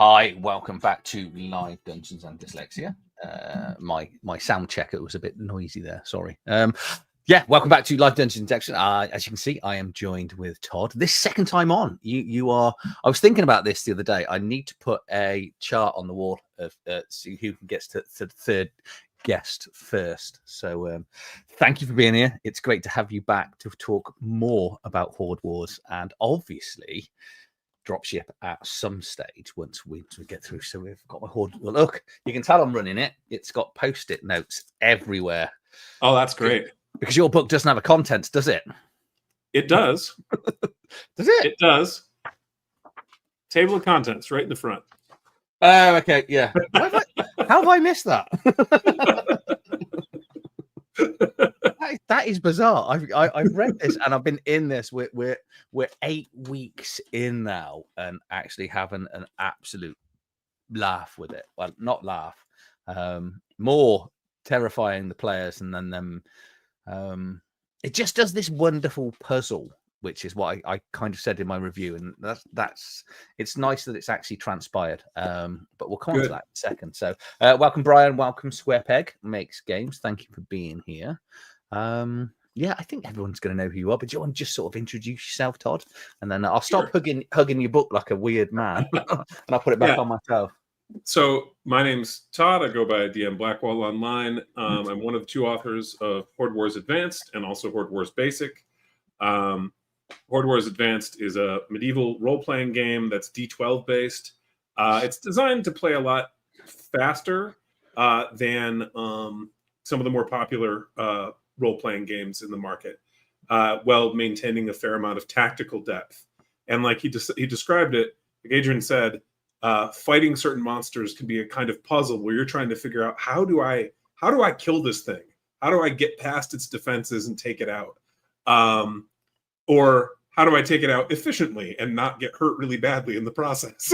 Hi, welcome back to Live Dungeons and Dyslexia. My sound checker was a bit noisy there. Sorry. Yeah, welcome back to Live Dungeons and Dyslexia. As you can see, I am joined with Todd. This second time on, you are. I was thinking about this the other day. I need to put a chart on the wall of see who gets to the third guest first. So thank you for being here. It's great to have you back to talk more about Horde Wars and obviously dropship at some stage once we get through. So we've got my Horde. Well, look, you can tell I'm running it. It's got post-it notes everywhere. Oh, that's great. Because your book doesn't have a contents, does it? It does. Does it? It does. Table of contents right in the front. Oh, okay, yeah. How have I missed that? That is bizarre. I've read this and I've been in this. We're 8 weeks in now and actually having an absolute laugh with it. Well, not laugh. More terrifying the players and then them. It just does this wonderful puzzle, which is what I kind of said in my review, and that's it's nice that it's actually transpired. But we'll come on to that in a second. So welcome Brian, welcome Square Peg Makes Games. Thank you for being here. Yeah, I think everyone's going to know who you are, but do you want to just sort of introduce yourself, Todd? And then I'll stop hugging your book like a weird man, and I'll put it back on myself. So my name's Todd. I go by DM Blackwall Online. I'm one of the two authors of Horde Wars Advanced and also Horde Wars Basic. Horde Wars Advanced is a medieval role-playing game that's D12 based. It's designed to play a lot faster than some of the more popular role-playing games in the market, while maintaining a fair amount of tactical depth. And like he described it, like Adrian said, fighting certain monsters can be a kind of puzzle where you're trying to figure out how do I kill this thing? How do I get past its defenses and take it out? Or how do I take it out efficiently and not get hurt really badly in the process?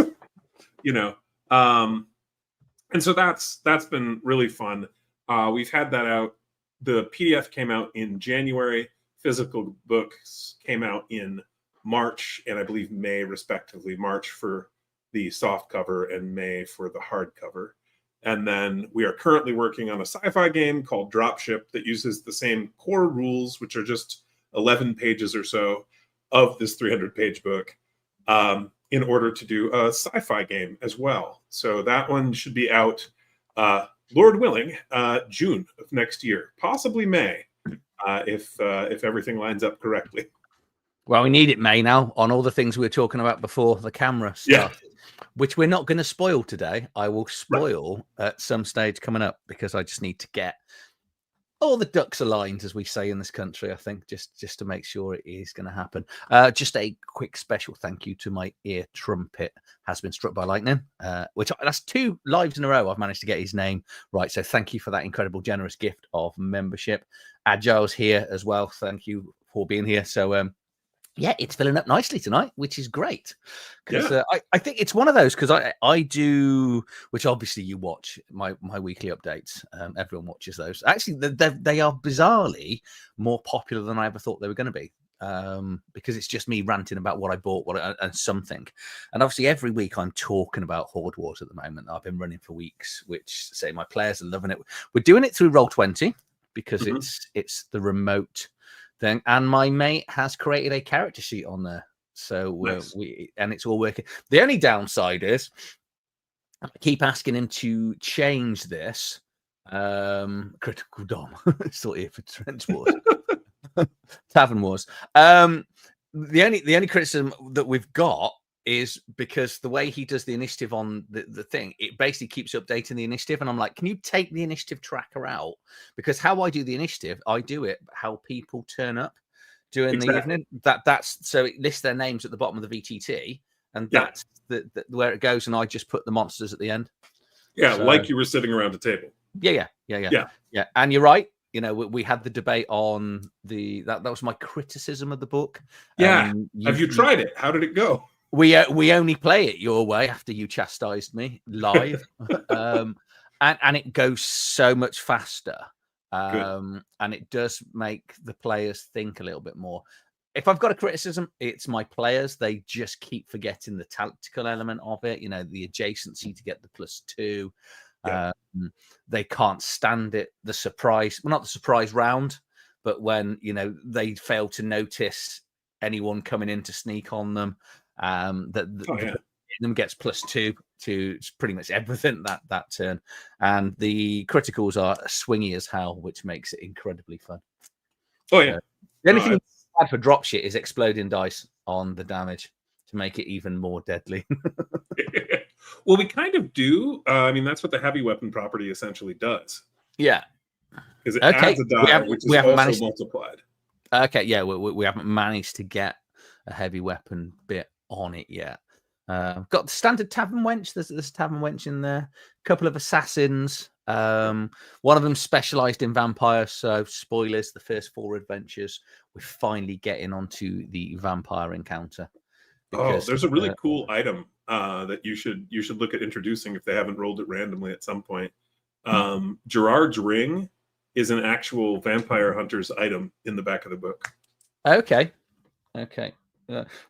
And so that's been really fun. We've had that out. The PDF came out in January. Physical books came out in March and I believe May, respectively. March for the soft cover and May for the hardcover. And then we are currently working on a sci-fi game called Dropship that uses the same core rules, which are just 11 pages or so of this 300-page book, in order to do a sci-fi game as well. So that one should be out, Lord willing, June of next year, possibly May, if everything lines up correctly. Well, we need it May now on all the things we were talking about before the camera stuff. Yeah. Which we're not going to spoil today. I will spoil at some stage coming up because I just need to get all the ducks aligned, as we say in this country, I think, just to make sure it is going to happen. Just a quick special thank you to my ear trumpet has been struck by lightning, which that's 2 lives in a row I've managed to get his name right. So thank you for that incredible, generous gift of membership. Agile's here as well. Thank you for being here. So, yeah, it's filling up nicely tonight, which is great. Because I think it's one of those, because I do, which obviously you watch my weekly updates. Everyone watches those. Actually, they are bizarrely more popular than I ever thought they were going to be. Because it's just me ranting about what I bought, and something. And obviously every week I'm talking about Horde Wars at the moment. I've been running for weeks, which say my players are loving it. We're doing it through Roll20 because it's the remote thing, and my mate has created a character sheet on there, so nice. And it's all working. The only downside is I keep asking him to change this. Critical Dom still here for Trench Wars. Tavern Wars. The only criticism that we've got is because the way he does the initiative on the thing, it basically keeps updating the initiative. And I'm like, can you take the initiative tracker out? Because how I do the initiative, I do it how people turn up during the evening. That's so it lists their names at the bottom of the VTT, and that's the where it goes. And I just put the monsters at the end. Yeah, so, like you were sitting around a table. Yeah. And you're right. We had the debate on that was my criticism of the book. Yeah. Have you tried it? How did it go? We only play it your way after you chastised me live, and it goes so much faster, and it does make the players think a little bit more. if I've got a criticism, it's my players. They just keep forgetting the tactical element of it. You know, the adjacency to get the +2. Yeah. They can't stand it. The surprise, well, not the surprise round, but when, you know, they fail to notice anyone coming in to sneak on them, them gets +2 to pretty much everything that turn. And the criticals are swingy as hell, which makes it incredibly fun. Oh, yeah. The only thing bad for drop shit is exploding dice on the damage to make it even more deadly. Well, we kind of do. I mean, that's what the heavy weapon property essentially does. Yeah. Because it adds a die, which is also multiplied. Okay, yeah, we haven't managed to get a heavy weapon bit on it yet. Got the standard tavern wench. There's a tavern wench in there. A couple of assassins. One of them specialized in vampires. So spoilers: the first 4 adventures, we're finally getting onto the vampire encounter. Because, there's a really cool item that you should look at introducing if they haven't rolled it randomly at some point. Gerard's ring is an actual vampire hunter's item in the back of the book. Okay.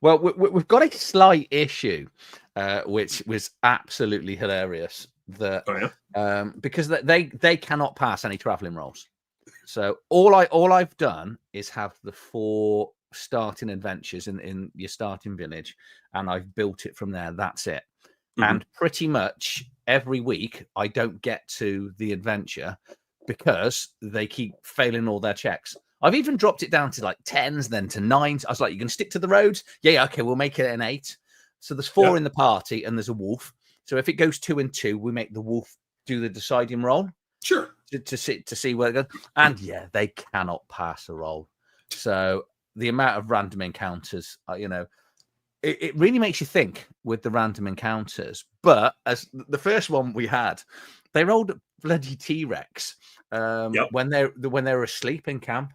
Well, we've got a slight issue, which was absolutely hilarious. Because they cannot pass any traveling rolls. So all I've done is have the 4 starting adventures in your starting village, and I've built it from there. That's it. And pretty much every week I don't get to the adventure because they keep failing all their checks. I've even dropped it down to like 10s, then to 9s. I was like, "You're going to stick to the roads?" Yeah, okay, we'll make it an 8. So there's 4 in the party, and there's a wolf. So if it goes 2 and 2, we make the wolf do the deciding roll. Sure. To see where it goes. And yeah, they cannot pass a roll. So the amount of random encounters, you know, it really makes you think with the random encounters. But as the first one we had, they rolled a bloody T-Rex when they were asleep in camp.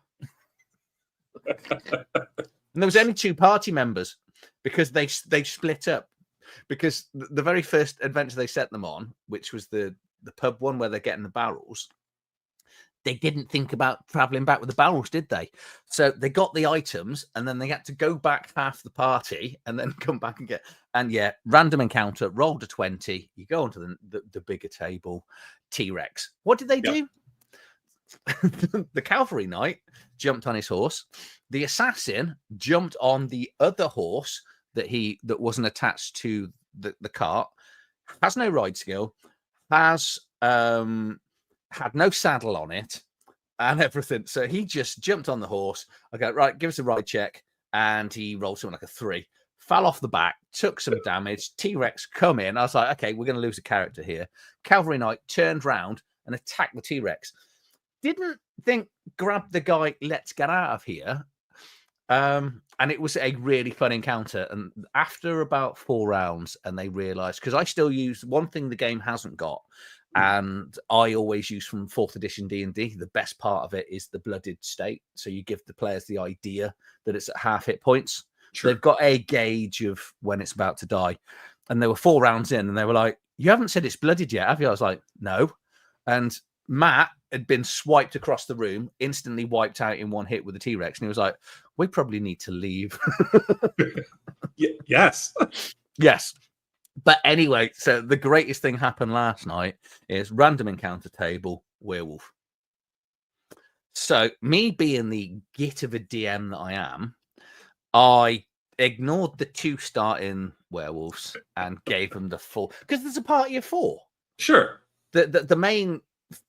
And there was only 2 party members because they split up. Because the very first adventure they set them on, which was the pub one where they're getting the barrels, they didn't think about traveling back with the barrels, did they? So they got the items and then they had to go back half the party and then come back and get. And yeah, random encounter, rolled a 20. You go onto the bigger table, T-Rex. What did they do? The cavalry knight jumped on his horse. The assassin jumped on the other horse that wasn't attached to the cart. Has no ride skill. Has had no saddle on it and everything. So he just jumped on the horse. I go, right, give us a ride check. And he rolled something like a 3. Fell off the back, took some damage. T-Rex come in. I was like, okay, we're going to lose a character here. Cavalry Knight turned round and attacked the T-Rex. Didn't think, grab the guy, let's get out of here. And it was a really fun encounter. And after about 4 rounds, and they realized, because I still use one thing the game hasn't got, and I always use from 4th edition D&D, the best part of it is the blooded state. So you give the players the idea that it's at half hit points. Sure. They've got a gauge of when it's about to die. And there were 4 rounds in, and they were like, "You haven't said it's blooded yet, have you?" I was like, "No." And Matt had been swiped across the room, instantly wiped out in one hit with the T-Rex. And he was like, "We probably need to leave." Yes. Yes. But anyway, so the greatest thing happened last night is random encounter table, werewolf. So me being the git of a DM that I am, I ignored the 2 starting werewolves and gave them the full, because there's a party of 4. Sure. The main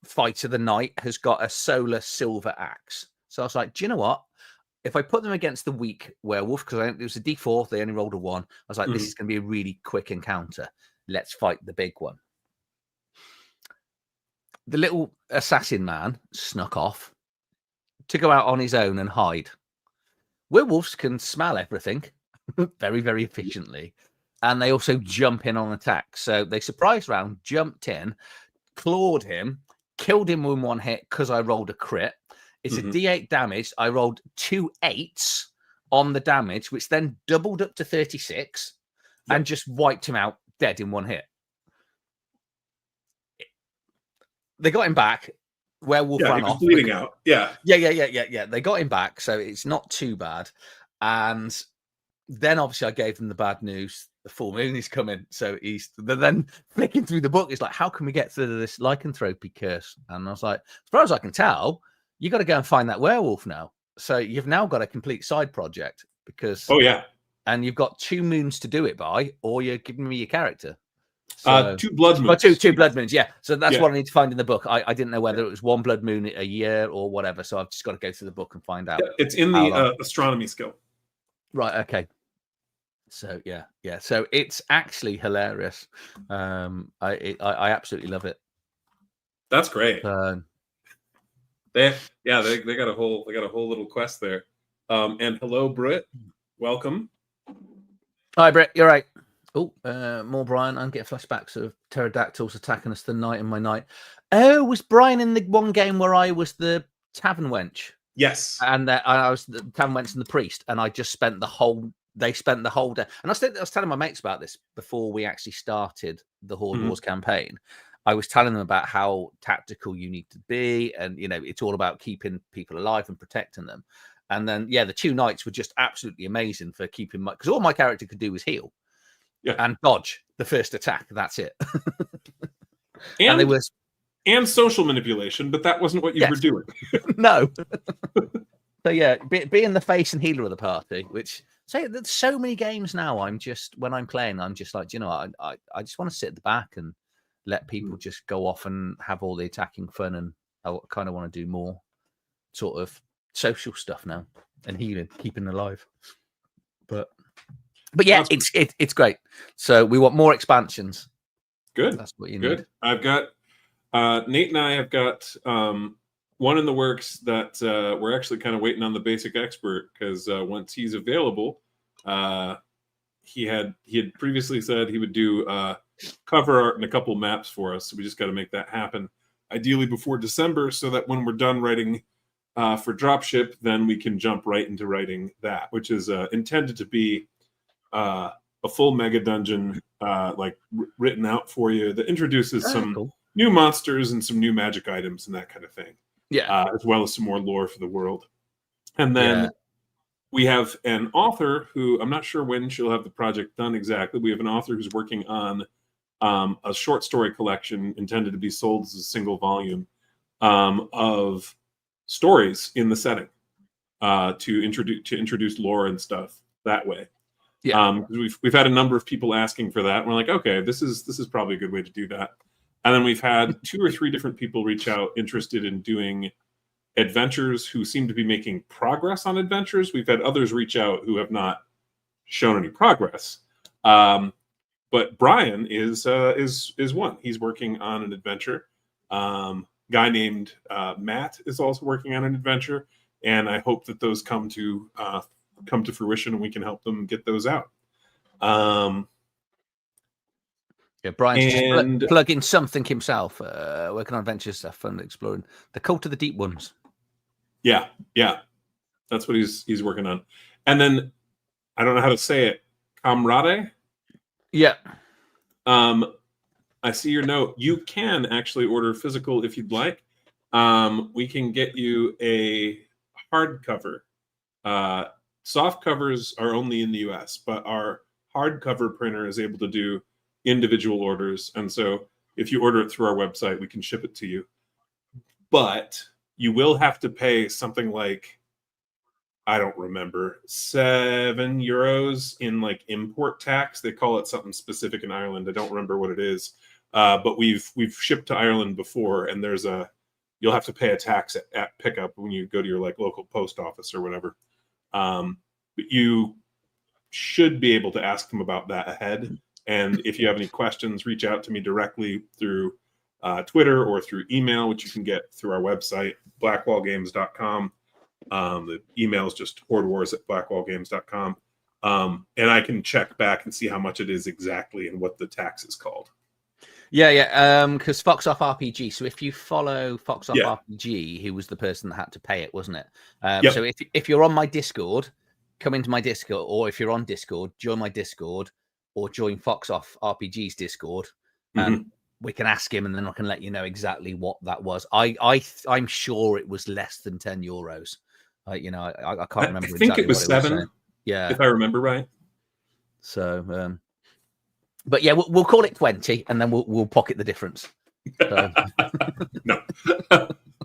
fighter, the knight, has got a solar silver axe. So I was like, do you know what? If I put them against the weak werewolf, because it was a D4, they only rolled a 1. I was like, this is going to be a really quick encounter. Let's fight the big one. The little assassin man snuck off to go out on his own and hide. Werewolves can smell everything very, very efficiently. And they also jump in on attack. So they surprised round, jumped in, clawed him, killed him with 1 hit because I rolled a crit. It's a D8 damage. I rolled 2 8s on the damage, which then doubled up to 36 and just wiped him out dead in 1 hit. They got him back. Werewolf ran off. Bleeding out. Yeah. They got him back, so it's not too bad. And then obviously I gave them the bad news. The full moon is coming. So then flicking through the book, it's like, how can we get through this lycanthropy curse? And I was like, as far as I can tell, you got to go and find that werewolf now. So you've now got a complete side project because and you've got 2 moons to do it by, or you're giving me your character. So, 2 blood moons. Two blood moons, yeah. So that's what I need to find in the book. I didn't know whether it was 1 blood moon a year or whatever. So I've just got to go through the book and find out. It's in the astronomy skill. Right. Okay. So yeah. So it's actually hilarious. I absolutely love it. That's great. They got a whole little quest there. And hello, Britt. Welcome. Hi, Britt. You're right. Oh, more Brian. I'm getting flashbacks of pterodactyls attacking us the night in my night. Oh, was Brian in the one game where I was the tavern wench? Yes. And I was the tavern wench and the priest, and I just spent the whole day. And I was telling my mates about this before we actually started the Horde Wars campaign. I was telling them about how tactical you need to be, and it's all about keeping people alive and protecting them. And then the 2 nights were just absolutely amazing for keeping because all my character could do was heal. Yeah. And dodge the first attack. That's it. And social manipulation, but that wasn't what you were doing. No. So being the face and healer of the party, which there's so many games now. When I'm playing, I'm just like, I just want to sit at the back and let people just go off and have all the attacking fun, and I kind of want to do more sort of social stuff now and healing, keeping alive. But yeah, it's great. So we want more expansions. Good. That's what you need. I've got Nate and I have got one in the works that we're actually kind of waiting on the basic expert, because once he's available, he had previously said he would do cover art and a couple maps for us. So we just got to make that happen, ideally before December, so that when we're done writing for Dropship, then we can jump right into writing that, which is intended to be a full mega dungeon, written out for you, that introduces some new monsters and some new magic items and that kind of thing. Yeah, as well as some more lore for the world. And then we have an author who, I'm not sure when she'll have the project done exactly. We have an author who's working on a short story collection intended to be sold as a single volume of stories in the setting to introduce lore and stuff that way. Yeah, we've had a number of people asking for that, and we're like, okay, this is probably a good way to do that. And then we've had 2 or 3 different people reach out interested in doing adventures who seem to be making progress on adventures. We've had others reach out who have not shown any progress. But Brian is one. He's working on an adventure. Guy named Matt is also working on an adventure, and I hope that those come to fruition and we can help them get those out. Brian's just plugging something himself, working on adventure stuff and exploring the Cult of the Deep Ones. Yeah, that's what he's working on. And then I don't know how to say it, Comrade. Yeah. I see your note. You can actually order physical if you'd like. We can get you a hardcover. Soft covers are only in the US, but our hardcover printer is able to do individual orders. And so if you order it through our website, we can ship it to you. But you will have to pay something like, I don't remember, €7 in import tax. They call it something specific in Ireland. I don't remember what it is. But we've shipped to Ireland before, and you'll have to pay a tax at pickup when you go to your local post office or whatever. But you should be able to ask them about that ahead. And if you have any questions, reach out to me directly through Twitter or through email, which you can get through our website, blackwallgames.com. The email is just hordewars@blackwallgames.com. And I can check back and see how much it is exactly and what the tax is called. Yeah. Because Foxoff RPG. So if you follow Foxoff RPG, he was the person that had to pay it, wasn't it? So if you're on my Discord, come into my Discord, or if you're on Discord, join my Discord, or join Foxoff RPG's Discord, and we can ask him, and then I can let you know exactly what that was. I'm sure it was less than €10. I can't remember. I think it was 7. Yeah. if I remember right. So, but yeah, we'll call it 20, and then we'll pocket the difference. So. No,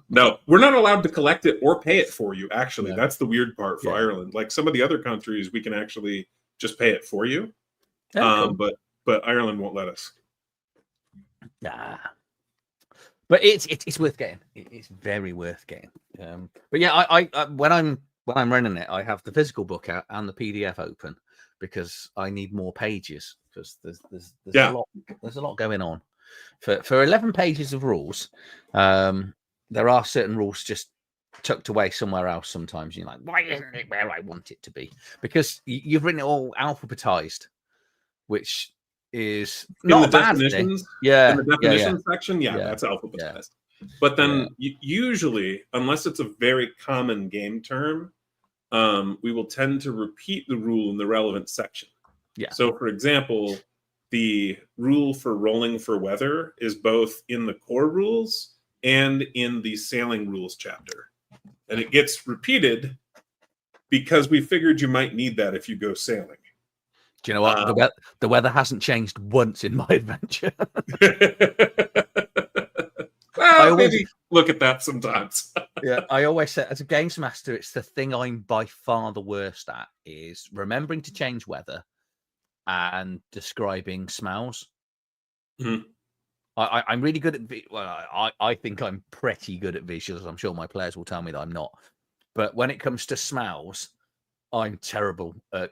no, we're not allowed to collect it or pay it for you. Actually, that's the weird part for Ireland. Like some of the other countries, we can actually just pay it for you. Cool. But Ireland won't let us. Nah. But it's worth getting. It's very worth getting. But yeah, I when I'm running it, I have the physical book out and the PDF open because I need more pages because there's a lot going on. For 11 pages of rules, there are certain rules just tucked away somewhere else. Sometimes you're like, why isn't it where I want it to be? Because you've written it all alphabetized, which is not in the definitions. Yeah, in the definition section, that's alphabetized. But then usually, unless it's a very common game term, we will tend to repeat the rule in the relevant section. Yeah. So, for example, the rule for rolling for weather is both in the core rules and in the sailing rules chapter, and it gets repeated because we figured you might need that if you go sailing. Do you know what? The weather hasn't changed once in my adventure. Well, maybe look at that sometimes. Yeah, I always say, as a games master, it's the thing I'm by far the worst at is remembering to change weather and describing smells. Mm-hmm. I'm really good at. I think I'm pretty good at visuals. I'm sure my players will tell me that I'm not. But when it comes to smells, I'm terrible at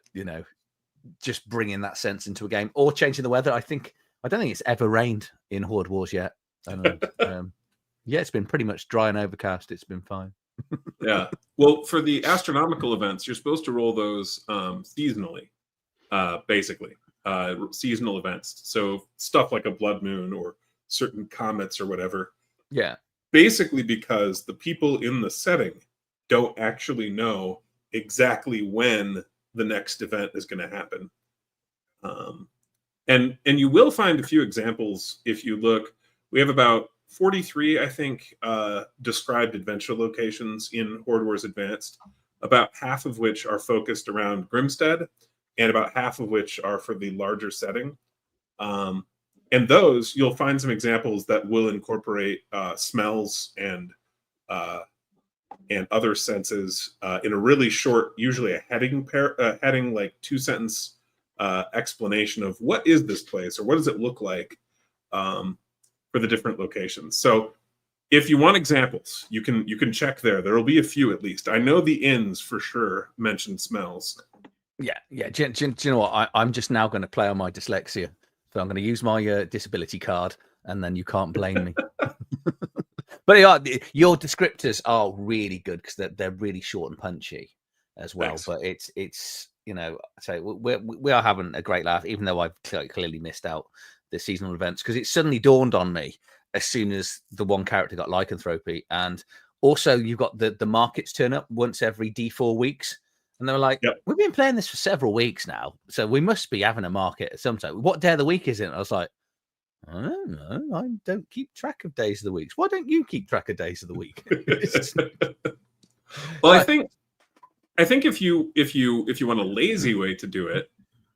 just bringing that sense into a game or changing the weather. I don't think it's ever rained in Horde Wars yet. Yeah, it's been pretty much dry and overcast. It's been fine. Yeah. Well, for the astronomical events, you're supposed to roll those seasonally, basically. Seasonal events. So stuff like a blood moon or certain comets or whatever. Yeah. Basically because the people in the setting don't actually know exactly when the next event is going to happen. And you will find a few examples if you look. We have about 43, I think, described adventure locations in Horde Wars Advanced, about half of which are focused around Grimstead, and about half of which are for the larger setting. And those, you'll find some examples that will incorporate smells and other senses in a really short, usually a heading like 2-sentence explanation of what is this place or what does it look like for the different locations. So if you want examples, you can check there. There will be a few at least. I know the inns for sure mention smells. Yeah. Do you know what? I'm just now going to play on my dyslexia. So I'm going to use my disability card, and then you can't blame me. But your descriptors are really good because they're really short and punchy as well. Thanks. But it's so we are having a great laugh, even though I've clearly missed out the seasonal events because it suddenly dawned on me as soon as the one character got lycanthropy, and also you've got the markets turn up once every D4 weeks. And they were like, We've been playing this for several weeks now, so we must be having a market at some time. What day of the week is it? And I was like, I don't know. I don't keep track of days of the week. Why don't you keep track of days of the week? Well, I think if you want a lazy way to do it,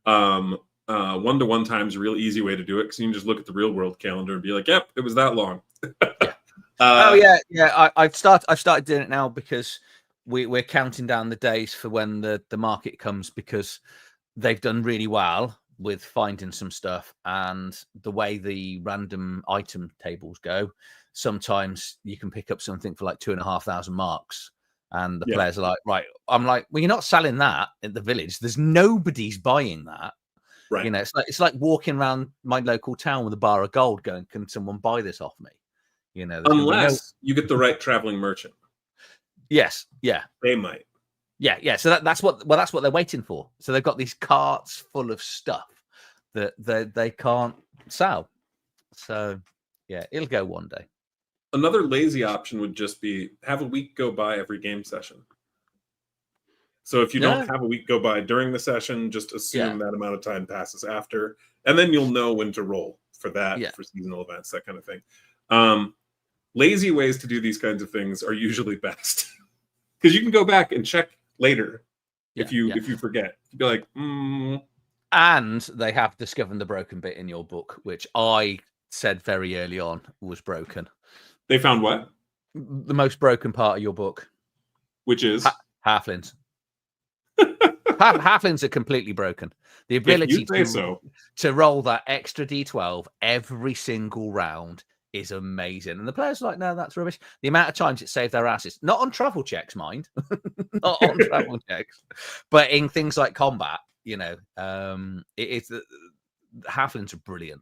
1-to-1 time is a real easy way to do it because you can just look at the real world calendar and be like, yep, it was that long. I've started doing it now because we're counting down the days for when the market comes because they've done really well with finding some stuff, and the way the random item tables go, sometimes you can pick up something for like 2,500 marks, and the players are like, right. I'm like, well, you're not selling that at the village. There's nobody's buying that. Right. It's like walking around my local town with a bar of gold, going, can someone buy this off me? Unless you get the right traveling merchant. Yes. Yeah. They might. Yeah. So that's what they're waiting for. So they've got these carts full of stuff that they can't sell. So yeah, it'll go one day. Another lazy option would just be have a week go by every game session. So if you don't have a week go by during the session, just assume that amount of time passes after, and then you'll know when to roll for that, for seasonal events, that kind of thing. Lazy ways to do these kinds of things are usually best because you can go back and check later if you forget. You'd be like, And they have discovered the broken bit in your book, which I said very early on was broken. They found what? The most broken part of your book. Which is? Halflings. Halflings are completely broken. The ability to roll that extra D12 every single round is amazing. And the players are like, no, that's rubbish. The amount of times it saved their asses, not on travel checks, mind, not on travel checks, but in things like combat, it's the halflings are brilliant.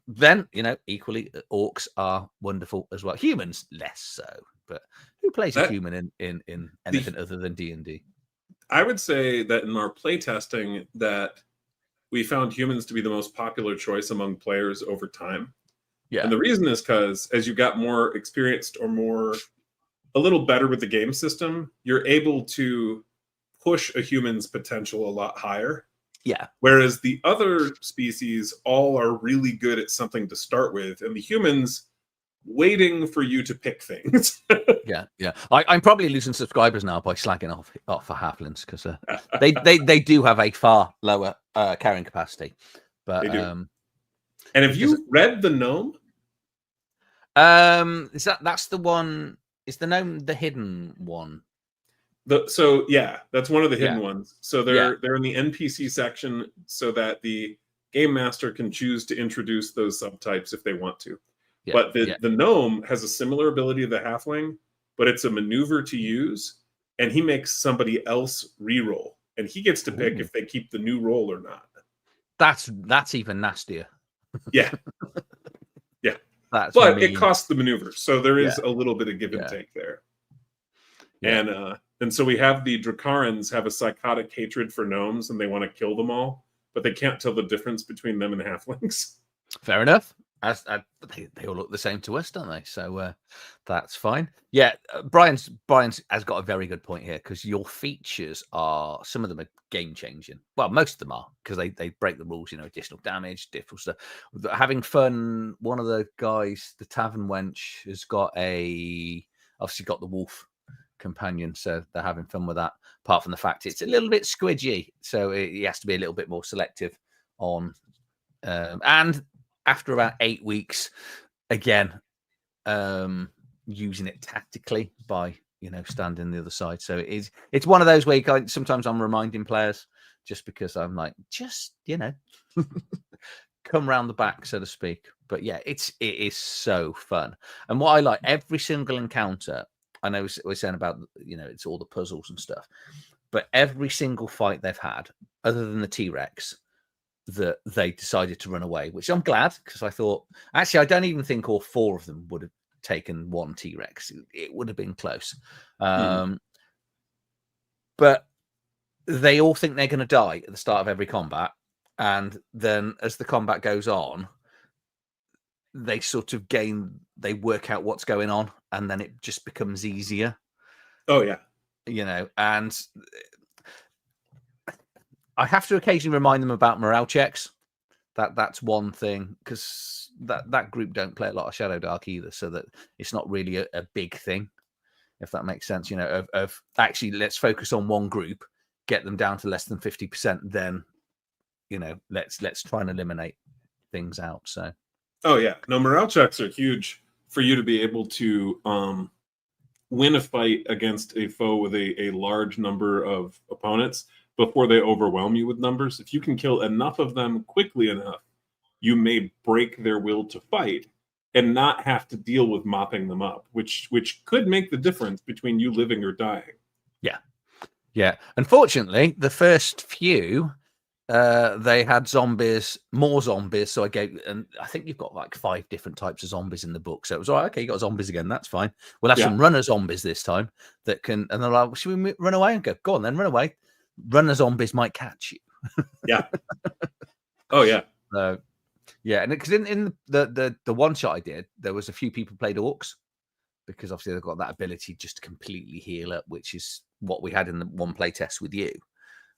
Then, equally, orcs are wonderful as well. Humans, less so. But who plays a human in anything other than D&D? I would say that in our playtesting that we found humans to be the most popular choice among players over time. Yeah. And the reason is because as you got more experienced or a little better with the game system, you're able to push a human's potential a lot higher. Yeah. Whereas the other species all are really good at something to start with, and the humans waiting for you to pick things. Yeah. I'm probably losing subscribers now by slagging off for halflings because they do have a far lower carrying capacity. But they do. And have you read the gnome? That's the one? Is the gnome the hidden one? That's one of the hidden ones. So they're in the NPC section so that the game master can choose to introduce those subtypes if they want to. Yeah, but the gnome has a similar ability to the halfling, but it's a maneuver to use, and he makes somebody else re-roll, and he gets to pick if they keep the new roll or not. That's even nastier. Yeah. But it costs the maneuver, so there is a little bit of give and take there. Yeah. And so we have the Dracarans have a psychotic hatred for gnomes, and they want to kill them all, but they can't tell the difference between them and halflings. Fair enough. They all look the same to us, don't they? So that's fine. Yeah, Brian's has got a very good point here because your features some of them are game changing. Well, most of them are because they break the rules. Additional damage, different stuff. Having fun. One of the guys, the tavern wench, has obviously got the wolf companion, so they're having fun with that. Apart from the fact it's a little bit squidgy, so he has to be a little bit more selective on and. After about 8 weeks, again, using it tactically by standing the other side. So it's one of those where sometimes I'm reminding players just because I'm like come round the back, so to speak. But yeah, it is so fun. And what I like every single encounter, I know we're saying about it's all the puzzles and stuff, but every single fight they've had, other than the T-Rex. That they decided to run away, which I'm glad because I thought actually I don't even think all 4 of them would have taken one T-Rex. It would have been close. But they all think they're going to die at the start of every combat, and then as the combat goes on, they sort of they work out what's going on, and then it just becomes easier. Oh yeah, and I have to occasionally remind them about morale checks. That's one thing because that group don't play a lot of Shadow Dark either, so that it's not really a big thing, if that makes sense. Of actually let's focus on one group, get them down to less than 50%, then let's try and eliminate things out. So, morale checks are huge for you to be able to win a fight against a foe with a large number of opponents. Before they overwhelm you with numbers, if you can kill enough of them quickly enough, you may break their will to fight and not have to deal with mopping them up, which could make the difference between you living or dying. Yeah. Unfortunately, the first few, they had more zombies. So and I think you've got like 5 different types of zombies in the book. So it was all right. Okay, you got zombies again. That's fine. We'll have some runner zombies this time that can. And they're like, well, should we run away? And go on, then run away. Runner zombies might catch you. Yeah. Oh yeah. And because in the one shot I did, there was a few people played orcs because obviously they've got that ability just to completely heal up, which is what we had in the one play test with you.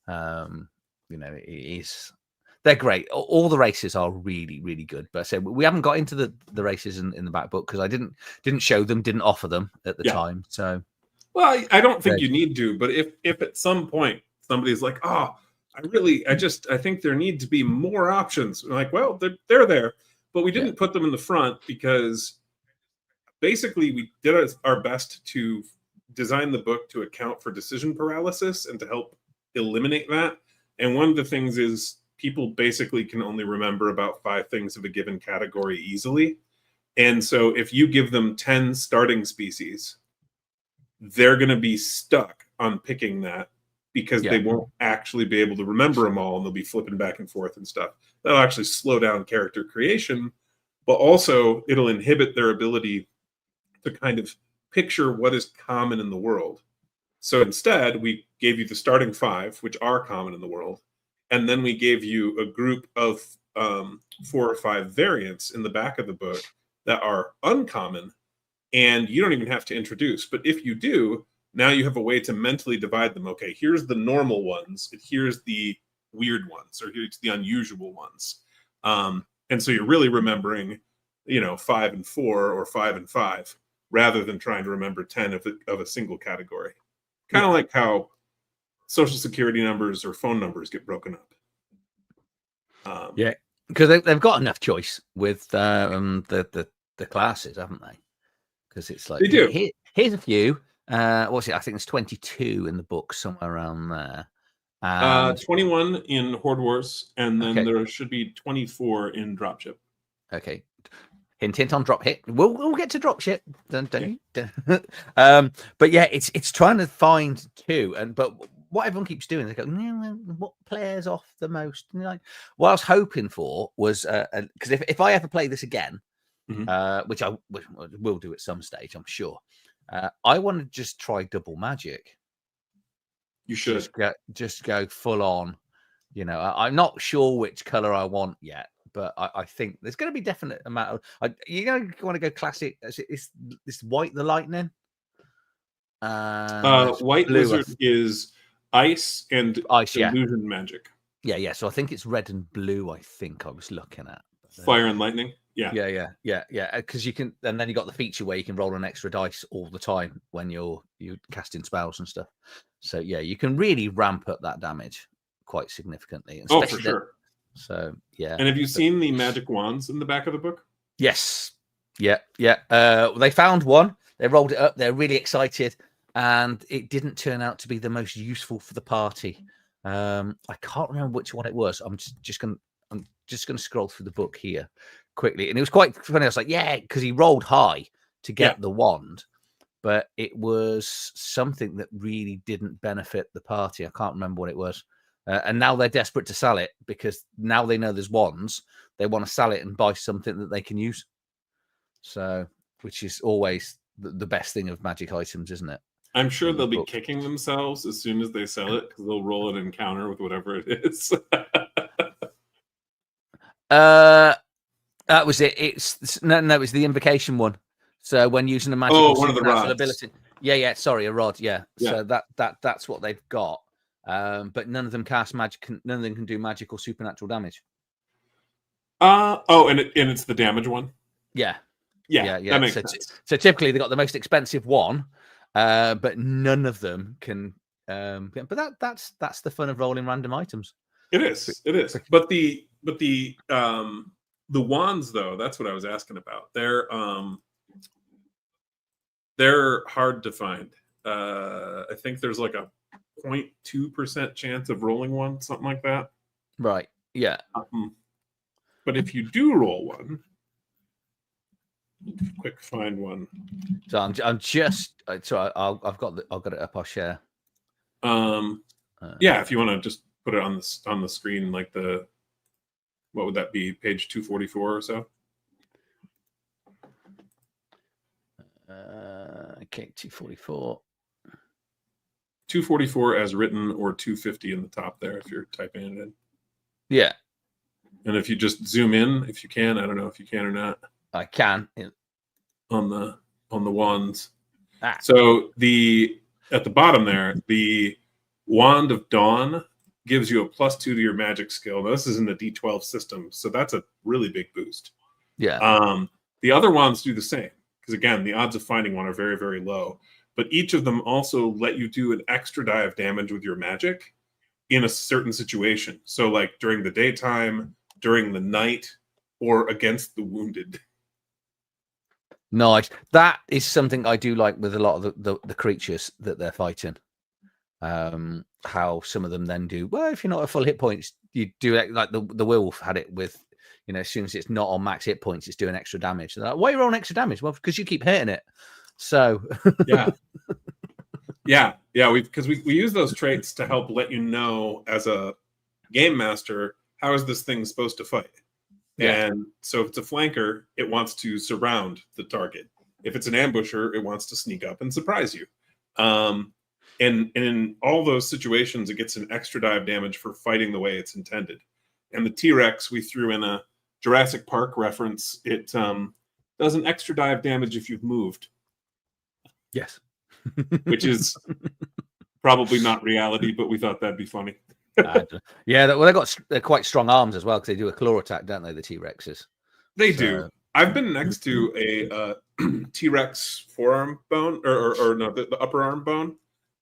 They're great. All the races are really, really good. But so we haven't got into the races in the back book because I didn't show them, didn't offer them at the time. So Well, I don't think you need to, but if at some point somebody's like, oh, I think there need to be more options. I'm like, well, they're there, but we didn't put them in the front because basically we did our best to design the book to account for decision paralysis and to help eliminate that. And one of the things is people basically can only remember about 5 things of a given category easily. And so if you give them 10 starting species, they're going to be stuck on picking that because they won't actually be able to remember them all, and they'll be flipping back and forth and stuff. That'll actually slow down character creation, but also it'll inhibit their ability to kind of picture what is common in the world. So instead, we gave you the starting 5, which are common in the world, and then we gave you a group of 4 or 5 variants in the back of the book that are uncommon, and you don't even have to introduce. But if you do, now you have a way to mentally divide them. Okay, here's the normal ones, and here's the weird ones, or here's the unusual ones. And so you're really remembering, 5 and 4 or 5 and 5, rather than trying to remember 10 of a single category. Kind of like how social security numbers or phone numbers get broken up. Because they've got enough choice with the classes, haven't they? Because it's like, they do. Here's a few. What's it? I think it's 22 in the book, somewhere around there. 21 in Horde Wars, and then there should be 24 in Dropship. Okay. Hint on drop hit. We'll get to drop shit. Don't you? But yeah, it's trying to find 2, but what everyone keeps doing, they go, what players off the most? And like, what I was hoping for was because if I ever play this again, which I will do at some stage, I'm sure. I want to just try double magic. You should just go full on. I'm not sure which color I want yet, but I think there's going to be definite amount of. You want to go classic? Is this white the lightning? White wizard is ice and illusion magic. Yeah. So I think it's red and blue. I think I was looking at fire and lightning. Yeah. Because you can, and then you got the feature where you can roll an extra dice all the time when you're casting spells and stuff. So yeah, you can really ramp up that damage quite significantly. For sure. So yeah. And have you seen the magic wands in the back of the book? Yes. Yeah. They found one. They rolled it up. They're really excited, and it didn't turn out to be the most useful for the party. I can't remember which one it was. I'm just gonna scroll through the book here quickly, and it was quite funny. I was like, yeah, because he rolled high to get the wand, but it was something that really didn't benefit the party. I can't remember what it was. And now they're desperate to sell it because now they know there's wands. They want to sell it and buy something that they can use. So, which is always the best thing of magic items, isn't it? I'm sure they'll be kicking themselves as soon as they sell it because they'll roll an encounter with whatever it is. That was it. It's the invocation one. So when using a magical one of the rods. Ability, sorry, a rod. Yeah. So that's what they've got. But none of them cast magic. None of them can do magic or supernatural damage. And it's the damage one. Yeah. That makes sense. So typically they got the most expensive one, but none of them can. But that's the fun of rolling random items. It is. But the wands, though, that's what I was asking about. They're hard to find. I think there's like a 0.2% chance of rolling one, something like that. Right. Yeah. But if you do roll one, quick find one. So I'm just. So I've got it up. I'll share. If you want to just put it on the screen, like what would that be? Page 244 or so. Okay, 244. 244 as written, or 250 in the top there if you're typing it in. Yeah. And if you just zoom in, if you can, I don't know if you can or not. I can. On the wands. So at the bottom there, the Wand of Dawn gives you a +2 to your magic skill. Now, this is in the D12 system, so that's a really big boost. Yeah. The other wands do the same, because again, the odds of finding one are very, very low. but each of them also let you do an extra die of damage with your magic in a certain situation. So like during the daytime, during the night, or against the wounded. Nice. That is something I do like with a lot of the creatures that they're fighting. How some of them then do, well, if you're not at full hit points, you do it like the wolf had it with, as soon as it's not on max hit points, it's doing extra damage. They're like, why are you rolling extra damage? Well, because you keep hitting it. So yeah. Because we use those traits to help let you know as a game master, how is this thing supposed to fight? Yeah. And so if it's a flanker, it wants to surround the target. If it's an ambusher, it wants to sneak up and surprise you. And in all those situations, it gets an extra die of damage for fighting the way it's intended. And the T-Rex, we threw in a Jurassic Park reference. It does an extra die of damage if you've moved. Yes. Which is probably not reality, but we thought that'd be funny. Yeah, well, they're quite strong arms as well, because they do a claw attack, don't they, the T-Rexes? They do. I've been next to a T-Rex forearm bone, or no, the upper arm bone,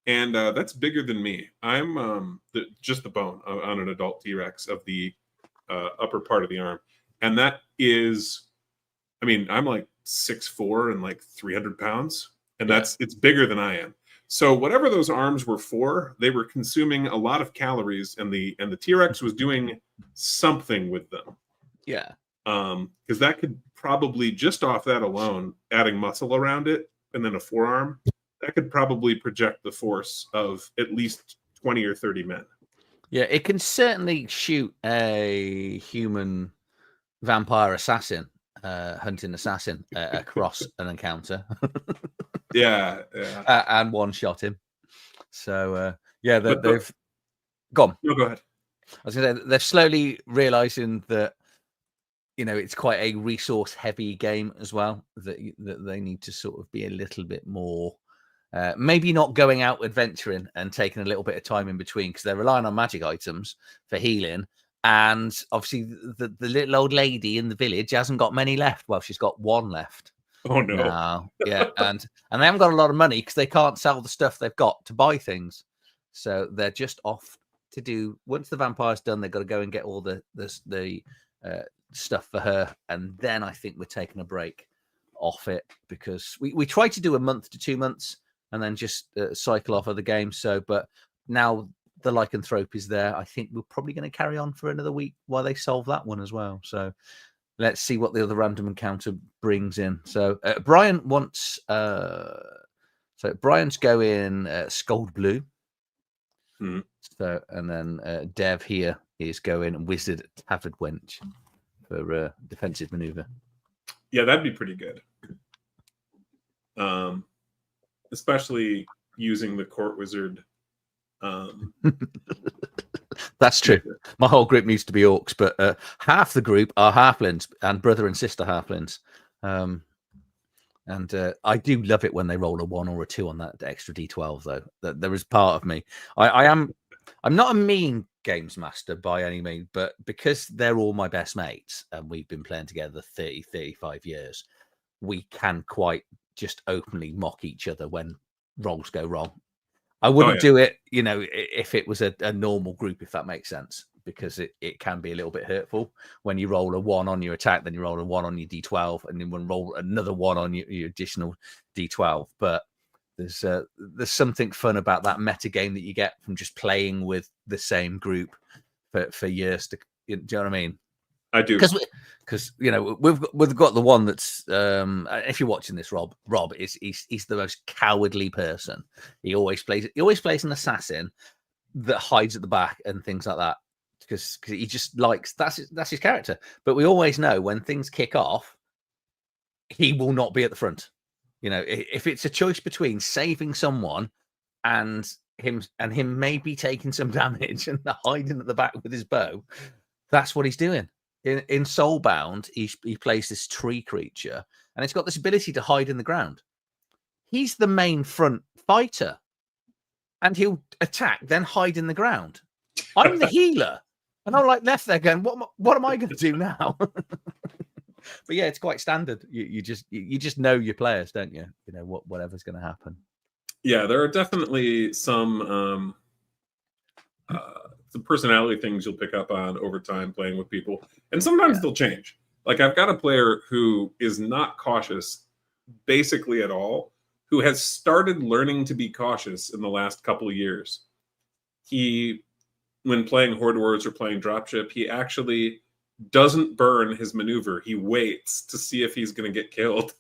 and that's bigger than me. I'm just the bone on an adult T-Rex of the upper part of the arm, and that is, I mean, I'm like 6'4" and like 300 pounds, and it's bigger than I am. So whatever those arms were for, they were consuming a lot of calories, and the T-Rex was doing something with them. Yeah. Because that could probably, just off that alone, adding muscle around it and then a forearm, that could probably project the force of at least 20 or 30 men. Yeah, it can certainly shoot a human vampire assassin, hunting assassin across an encounter. Yeah. And one-shot him. So, they've gone. No, go ahead. I was going to say, they're slowly realizing that, it's quite a resource-heavy game as well, that they need to sort of be a little bit more, maybe not going out adventuring and taking a little bit of time in between, because they're relying on magic items for healing. And obviously, the little old lady in the village hasn't got many left. Well, she's got one left. Oh no! Yeah, and they haven't got a lot of money because they can't sell the stuff they've got to buy things. So they're just off to do. Once the vampire's done, they've got to go and get all the stuff for her, and then I think we're taking a break off it, because we try to do a month to 2 months and then just cycle off other games. So, but now the lycanthrope is there. I think we're probably going to carry on for another week while they solve that one as well. So let's see what the other random encounter brings in. So Brian wants, Brian's going Scold Blue. So, and then Dev here is going Wizard Tavard Wench for defensive maneuver. Yeah, that'd be pretty good. Especially using the court wizard. That's true. My whole group needs to be orcs, but half the group are halflings and brother and sister halflings. And I do love it when they roll a 1 or a 2 on that extra D12, though. There is part of me. I'm not a mean games master by any means, but because they're all my best mates and we've been playing together 30, 35 years, we can quite just openly mock each other when rolls go wrong. I wouldn't do it, if it was a normal group, if that makes sense, because it can be a little bit hurtful when you roll a 1 on your attack, then you roll a 1 on your D12, and then roll another 1 on your additional D12. But there's something fun about that meta game that you get from just playing with the same group for years. Do you know what I mean? I do, because we've got the one that's if you're watching this, Rob is he's the most cowardly person. He always plays an assassin that hides at the back and things like that, because he just likes that's his character. But we always know when things kick off, he will not be at the front. If it's a choice between saving someone and him maybe taking some damage and hiding at the back with his bow, that's what he's doing. In Soulbound, he plays this tree creature, and it's got this ability to hide in the ground. He's the main front fighter, and he'll attack, then hide in the ground. I'm the healer, and I'm like left there going, "What am I going to do now?" But yeah, it's quite standard. You just know your players, don't you? Whatever's going to happen. Yeah, there are definitely some personality things you'll pick up on over time playing with people, and sometimes they'll change. Like I've got a player who is not cautious basically at all, who has started learning to be cautious in the last couple of years. He, when playing Horde Wars or playing Dropship, he actually doesn't burn his maneuver. He waits to see if he's going to get killed,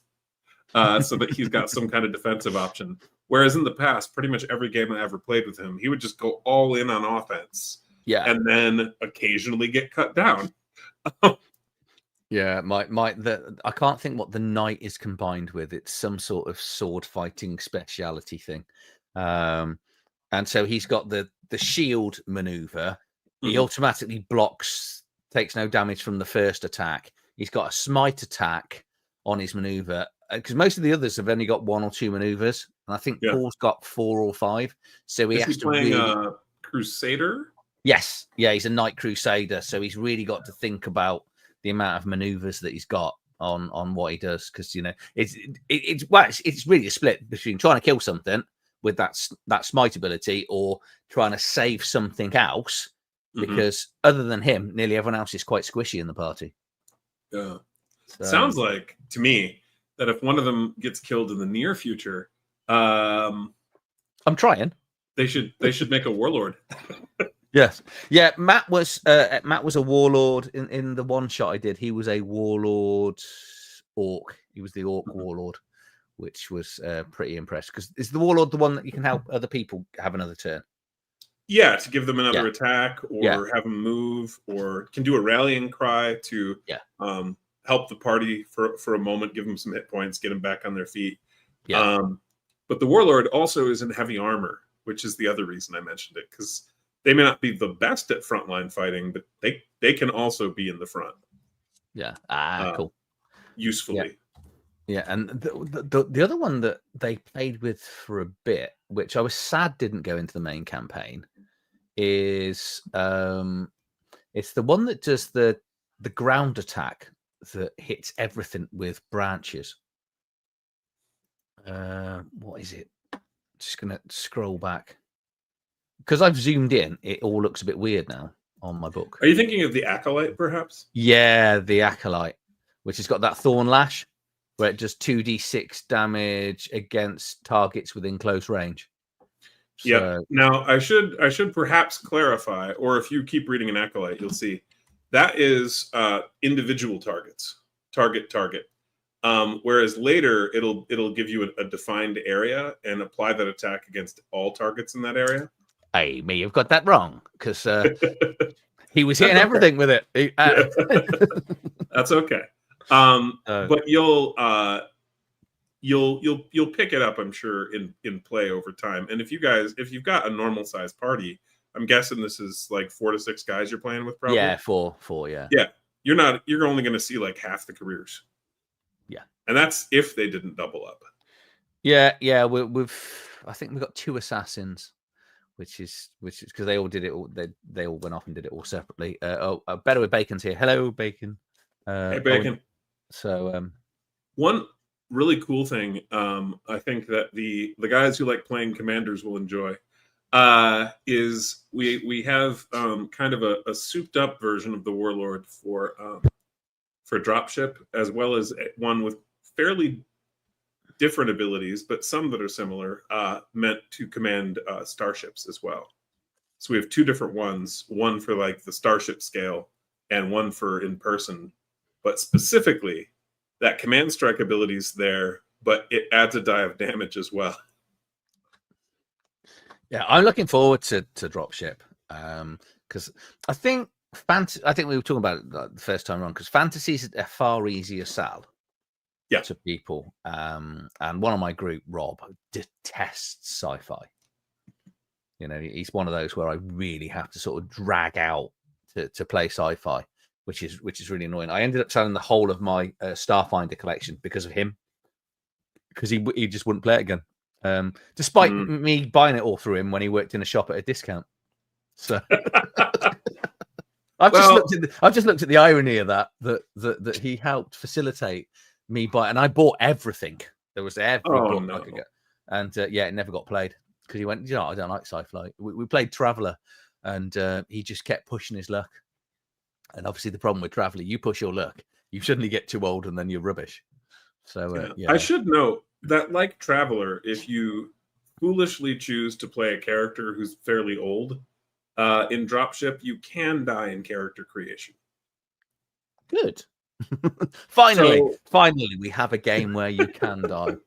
so that he's got some kind of defensive option. Whereas in the past, pretty much every game I ever played with him, he would just go all in on offense. Yeah. And then occasionally get cut down. Yeah, I can't think what the knight is combined with. It's some sort of sword fighting speciality thing. And so he's got the shield maneuver. He automatically blocks, takes no damage from the first attack. He's got a smite attack on his maneuver, because most of the others have only got 1 or 2 maneuvers, and I think Paul's got 4 or 5. So he has to playing Crusader. Yes, yeah, he's a Knight Crusader, so he's really got to think about the amount of maneuvers that he's got on what he does, because it's really a split between trying to kill something with that smite ability or trying to save something else, because other than him, nearly everyone else is quite squishy in the party. Yeah. Sounds like to me that if one of them gets killed in the near future, I'm trying. They should make a warlord. Yes, yeah. Matt was a warlord in the one shot I did. He was a warlord orc. He was the orc warlord, which was pretty impressed, because is the warlord the one that you can help other people have another turn? Yeah, to give them another attack, or have them move, or can do a rallying cry to help the party for a moment, give them some hit points, get them back on their feet. Yeah. But the warlord also is in heavy armor, which is the other reason I mentioned it, because they may not be the best at frontline fighting, but they can also be in the front. Yeah. Cool. Usefully. Yeah, and the other one that they played with for a bit, which I was sad didn't go into the main campaign, is it's the one that does the ground attack that hits everything with branches. What is it? Just gonna scroll back, because I've zoomed in. It all looks a bit weird now on my book. Are you thinking of the Acolyte, perhaps? Yeah, the Acolyte, which has got that Thorn Lash, where it does 2d6 damage against targets within close range. So, yeah. Now I should perhaps clarify, or if you keep reading an Acolyte, you'll see that is individual targets, target. Whereas later it'll give you a defined area and apply that attack against all targets in that area. I may have got that wrong, because he was hitting everything with it. That's okay. But you'll pick it up, I'm sure, in play over time. And if you've got a normal sized party, I'm guessing this is like 4 to 6 guys you're playing with, probably. Yeah, four, yeah. Yeah. You're only going to see like half the careers. Yeah. And that's if they didn't double up. Yeah. I think we've got 2 assassins, which is because they all did it all. They all went off and did it all separately. Better with Bacon's here. Hello, Bacon. Hey, Bacon. So one really cool thing, I think that the guys who like playing commanders will enjoy, is we have kind of a souped up version of the warlord for dropship, as well as one with fairly different abilities, but some that are similar, meant to command starships as well. So we have 2 different ones, one for like the starship scale and one for in person. But specifically, that command strike ability is there, but it adds a die of damage as well. Yeah, I'm looking forward to dropship, because I think we were talking about it the first time around, because fantasies are far easier sell to people. And one of my group, Rob, detests sci-fi. You know, he's one of those where I really have to sort of drag out to play sci-fi, which is really annoying. I ended up selling the whole of my Starfinder collection because of him, because he just wouldn't play it again, despite me buying it all through him when he worked in a shop at a discount. So I've just looked at the irony of that he helped facilitate me buy, and I bought everything. There was every book I could get. And yeah, it never got played because he went, I don't like sci-fi. We played Traveller, and he just kept pushing his luck. And obviously the problem with Traveller, you push your luck, you suddenly get too old and then you're rubbish. So yeah. I should note that, like Traveller, if you foolishly choose to play a character who's fairly old, in Dropship, you can die in character creation. Good. Finally, we have a game where you can die.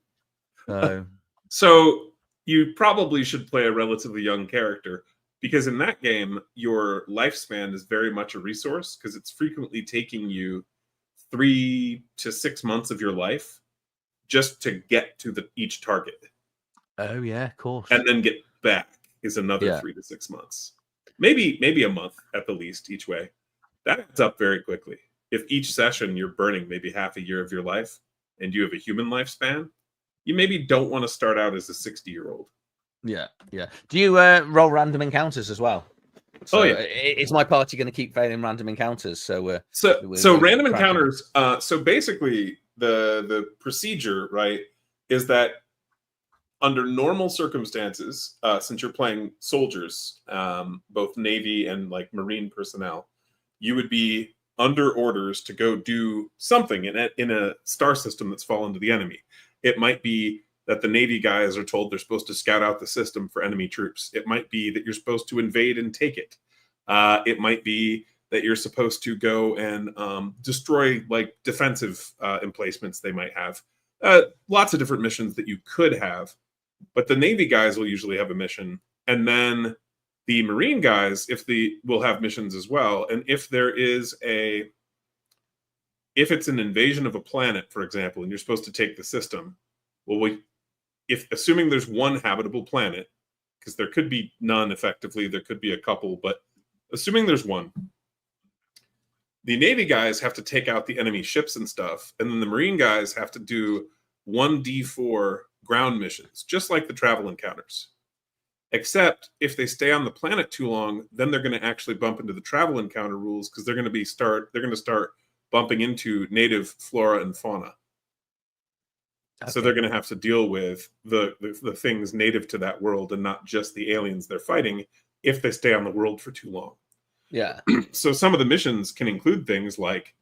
So you probably should play a relatively young character, because in that game, your lifespan is very much a resource, because it's frequently taking you 3 to 6 months of your life just to get to each target. Oh yeah, of course. And then get back is another 3 to 6 months. Maybe a month at the least each way. That adds up very quickly. If each session you're burning maybe half a year of your life and you have a human lifespan, you maybe don't want to start out as a 60-year-old. Yeah. Do you roll random encounters as well? So, is my party going to keep failing random encounters? So random encounters. So basically, the procedure, right, is that under normal circumstances, since you're playing soldiers, both Navy and like Marine personnel, you would be under orders to go do something in a star system that's fallen to the enemy. It might be that the Navy guys are told they're supposed to scout out the system for enemy troops. It might be that you're supposed to invade and take it. It might be that you're supposed to go and destroy like defensive emplacements they might have. Lots of different missions that you could have. But the Navy guys will usually have a mission. And then the Marine guys, will have missions as well. And if it's an invasion of a planet, for example, and you're supposed to take the system, assuming there's one habitable planet, because there could be none effectively, there could be a couple, but assuming there's one, the Navy guys have to take out the enemy ships and stuff, and then the Marine guys have to do 1d4 ground missions, just like the travel encounters. Except if they stay on the planet too long, then they're going to actually bump into the travel encounter rules, because they're going to start bumping into native flora and fauna. Okay. So they're going to have to deal with the things native to that world and not just the aliens they're fighting if they stay on the world for too long. Yeah. So some of the missions can include things like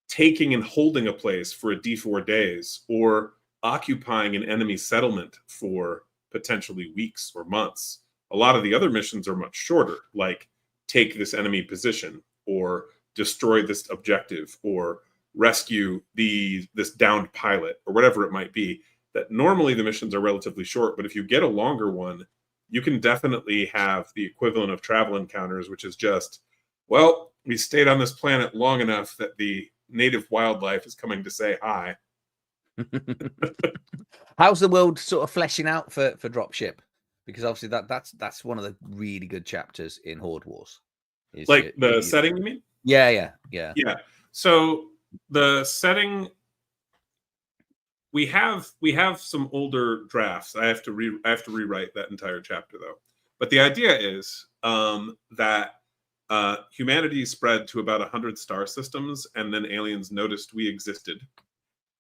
taking and holding a place for a D4 days, or occupying an enemy settlement for potentially weeks or months. A lot of the other missions are much shorter, like take this enemy position, or destroy this objective, or rescue this downed pilot, or whatever it might be. That normally the missions are relatively short, but if you get a longer one, you can definitely have the equivalent of travel encounters, which is just, well, we stayed on this planet long enough that the native wildlife is coming to say hi. How's the world sort of fleshing out for Dropship? Because obviously that's one of the really good chapters in Horde Wars. Like the setting, you mean? Yeah. So the setting, we have some older drafts. I have to rewrite that entire chapter though. But the idea is that humanity spread to about 100 star systems, and then aliens noticed we existed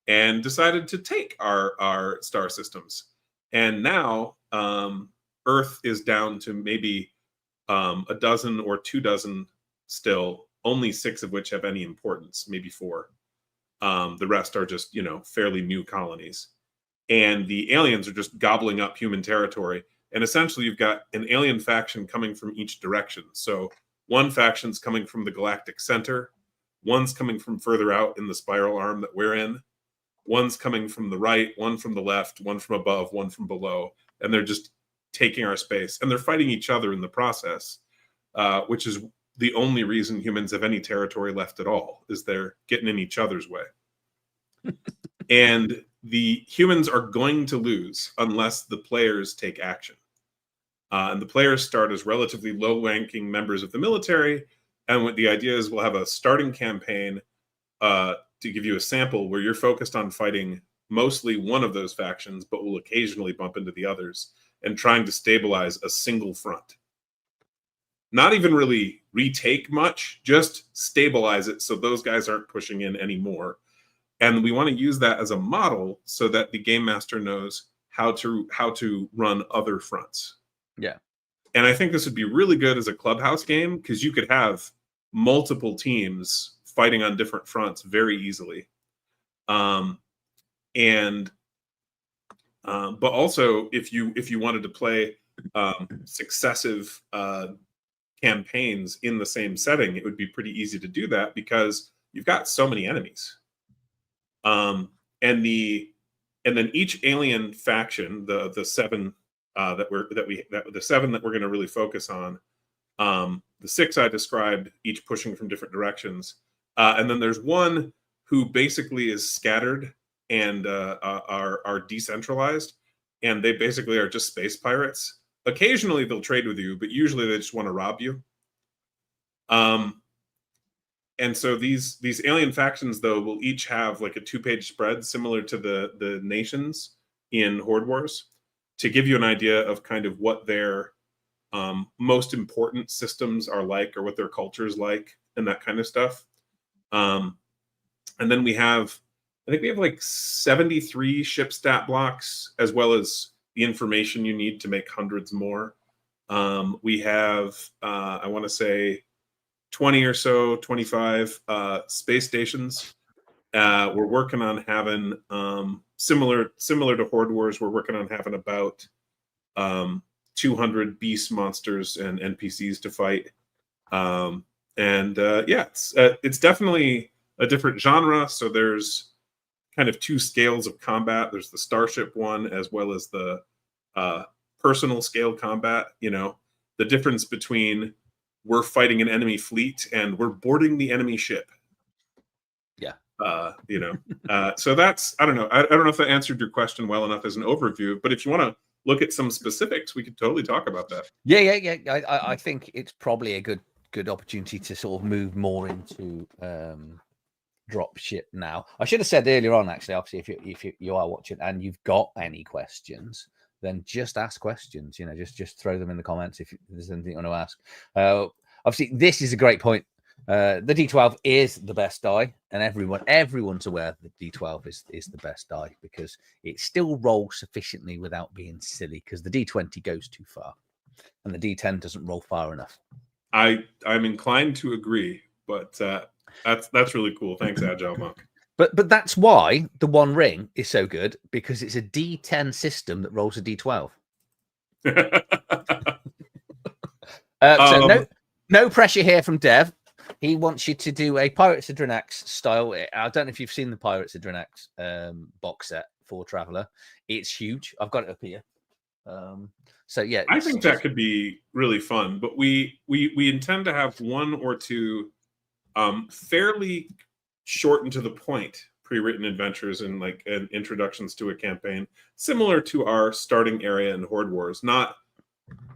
and decided to take our star systems. And now Earth is down to maybe a dozen or 2 dozen still, only 6 of which have any importance, maybe 4. The rest are just, fairly new colonies. And the aliens are just gobbling up human territory. And essentially you've got an alien faction coming from each direction. So one faction's coming from the galactic center, one's coming from further out in the spiral arm that we're in, one's coming from the right, one from the left, one from above, one from below, and they're just taking our space. And they're fighting each other in the process, which is the only reason humans have any territory left at all, is they're getting in each other's way. And the humans are going to lose unless the players take action. And the players start as relatively low-ranking members of the military, and what the idea is, we'll have a starting campaign to give you a sample where you're focused on fighting mostly one of those factions, but will occasionally bump into the others, and trying to stabilize a single front. Not even really retake much, just stabilize it so those guys aren't pushing in anymore. And we want to use that as a model so that the game master knows how to run other fronts. Yeah. And I think this would be really good as a clubhouse game because you could have multiple teams fighting on different fronts very easily. But also if you wanted to play successive campaigns in the same setting, it would be pretty easy to do that because you've got so many enemies. And then each alien faction, the seven the seven that we're going to really focus on, the 6 I described, each pushing from different directions, and then there's one who basically is scattered and are decentralized, and they basically are just space pirates. Occasionally they'll trade with you, but usually they just want to rob you. And so these alien factions, though, will each have like a 2-page spread similar to the nations in Horde Wars to give you an idea of kind of what their most important systems are like, or what their culture is like, and that kind of stuff. And then I think we have like 73 ship stat blocks, as well as the information you need to make hundreds more. We have, I want to say, 20 or so, 25 space stations. We're working on having, similar to Horde Wars, we're working on having about 200 beast monsters and NPCs to fight. It's definitely a different genre. So there's kind of 2 scales of combat. There's the starship one, as well as the personal scale combat. You know, the difference between we're fighting an enemy fleet and we're boarding the enemy ship. Yeah. So that's, I don't know. I don't know if that answered your question well enough as an overview, but if you want to look at some specifics, we could totally talk about that. Yeah. I think it's probably a good opportunity to sort of move more into drop ship now. I should have said earlier on, actually, obviously, if you are watching and you've got any questions, then just ask questions. You know, just throw them in the comments if there's anything you want to ask. Obviously, this is a great point. The D12 is the best die, and everyone's aware that the D12 is the best die because it still rolls sufficiently without being silly, because the D20 goes too far and the D10 doesn't roll far enough. I'm inclined to agree, but that's really cool. Thanks, Agile Monk. But that's why the One Ring is so good, because it's a D10 system that rolls a D12. So no pressure here from Dev. He wants you to do a Pirates of Drenax style. I don't know if you've seen the Pirates of Drenax box set for Traveller. It's huge. I've got it up here. So yeah, I think that could be really fun. But we intend to have 1 or 2 fairly short and to the point pre-written adventures and like introductions to a campaign, similar to our starting area in Horde Wars.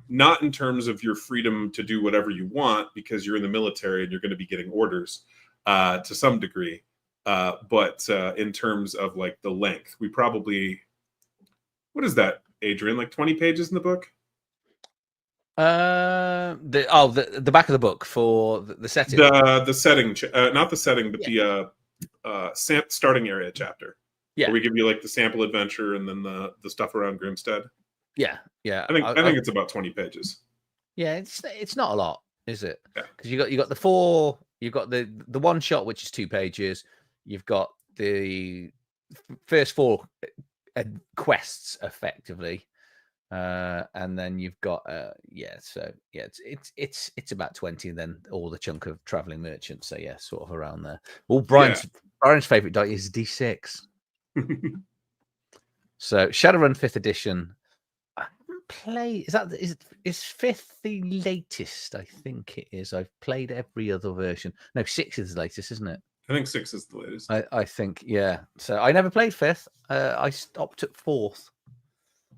Not in terms of your freedom to do whatever you want because you're in the military and you're going to be getting orders to some degree, but in terms of like the length, we probably, what is that, Adrian, like 20 pages in the book? The back of the book for the setting. The setting, not the setting, but the starting area chapter. Yeah, where we give you like the sample adventure and then the stuff around Grimstead. Yeah. I think it's about 20 pages. Yeah, it's not a lot, is it? Because you got the 4, you've got the one shot, which is 2 pages. You've got the first 4 quests effectively, and then you've got it's about 20, and then all the chunk of traveling merchants. So yeah, sort of around there. Well, Brian's favorite die is D6. So Shadowrun 5th edition. Is 5th the latest? I think it is. I've played every other version. No, 6 is the latest, isn't it? I think 6 is the latest. I think, yeah. So I never played 5th. I stopped at 4th.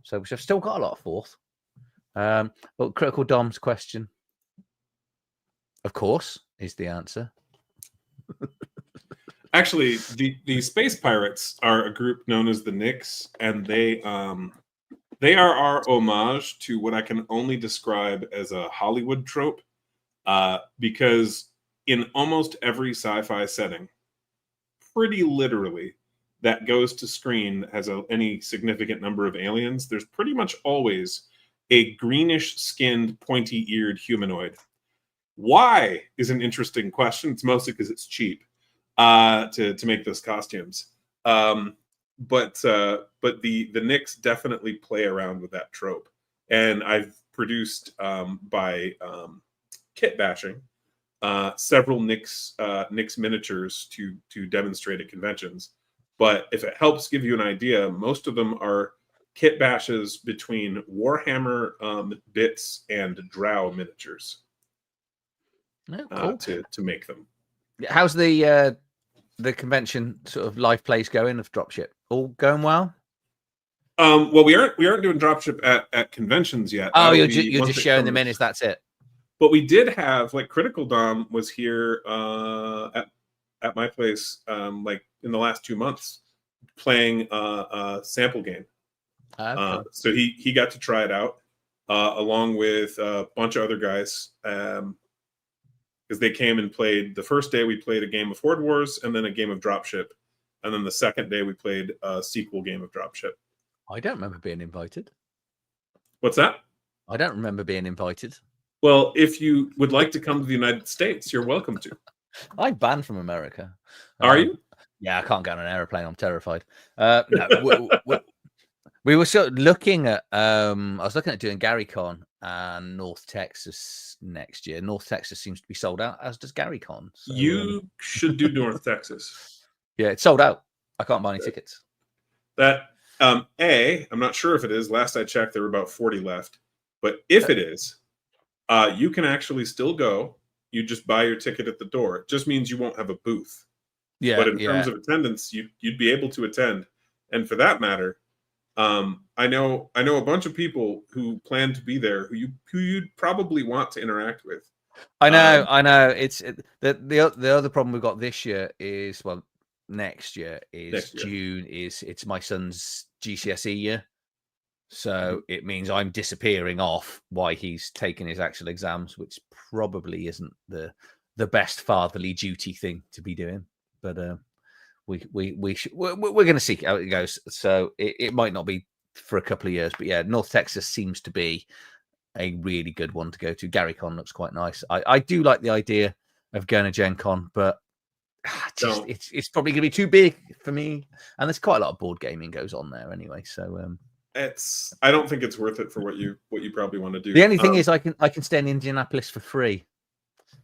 So I've still got a lot of 4th. But Critical Dom's question, of course, is the answer. Actually, the Space Pirates are a group known as the Knicks, and they are our homage to what I can only describe as a Hollywood trope, because in almost every sci-fi setting, pretty literally, that goes to screen that has any significant number of aliens, there's pretty much always a greenish-skinned, pointy-eared humanoid. Why is an interesting question. It's mostly because it's cheap to make those costumes. But the Knicks definitely play around with that trope, and I've produced by kit bashing several Knicks miniatures to demonstrate at conventions. But if it helps give you an idea, most of them are kit bashes between Warhammer bits and Drow miniatures. Oh, cool. To make them. How's the convention sort of live plays going of Dropship? All going well? Well, we aren't doing Dropship at conventions yet. Oh, you're just showing them in. Is that's it? But we did have, like, Critical Dom was here at my place like in the last 2 months playing a sample game. Okay. So he got to try it out along with a bunch of other guys because they came and played. The first day we played a game of Horde Wars and then a game of Dropship, and then the second day we played a sequel game of Dropship. I don't remember being invited. What's that? I don't remember being invited. Well, if you would like to come to the United States, you're welcome to. I'm banned from America. Are you? Yeah, I can't get on an airplane. I'm terrified. No, we were sort of looking at. I was looking at doing GaryCon and North Texas next year. North Texas seems to be sold out, as does GaryCon. So, you should do North Texas. Yeah, it's sold out. I can't buy any tickets. That I'm not sure if it is. Last I checked, there were about 40 left. But if it is, you can actually still go. You just buy your ticket at the door. It just means you won't have a booth. Yeah. But in terms of attendance, you'd be able to attend. And for that matter, I know a bunch of people who plan to be there who you'd probably want to interact with. I know. It's the other problem we've got this year is, well, next year is June. It's my son's GCSE year. So it means I'm disappearing off while he's taking his actual exams, which probably isn't the best fatherly duty thing to be doing. But we're going to see how it goes. So it might not be for a couple of years, but yeah, North Texas seems to be a really good one to go to. GaryCon looks quite nice. I do like the idea of going to Gen Con, but it's probably going to be too big for me. And there's quite a lot of board gaming goes on there anyway. So I don't think it's worth it for what you probably want to do. The only thing is I can stay in Indianapolis for free.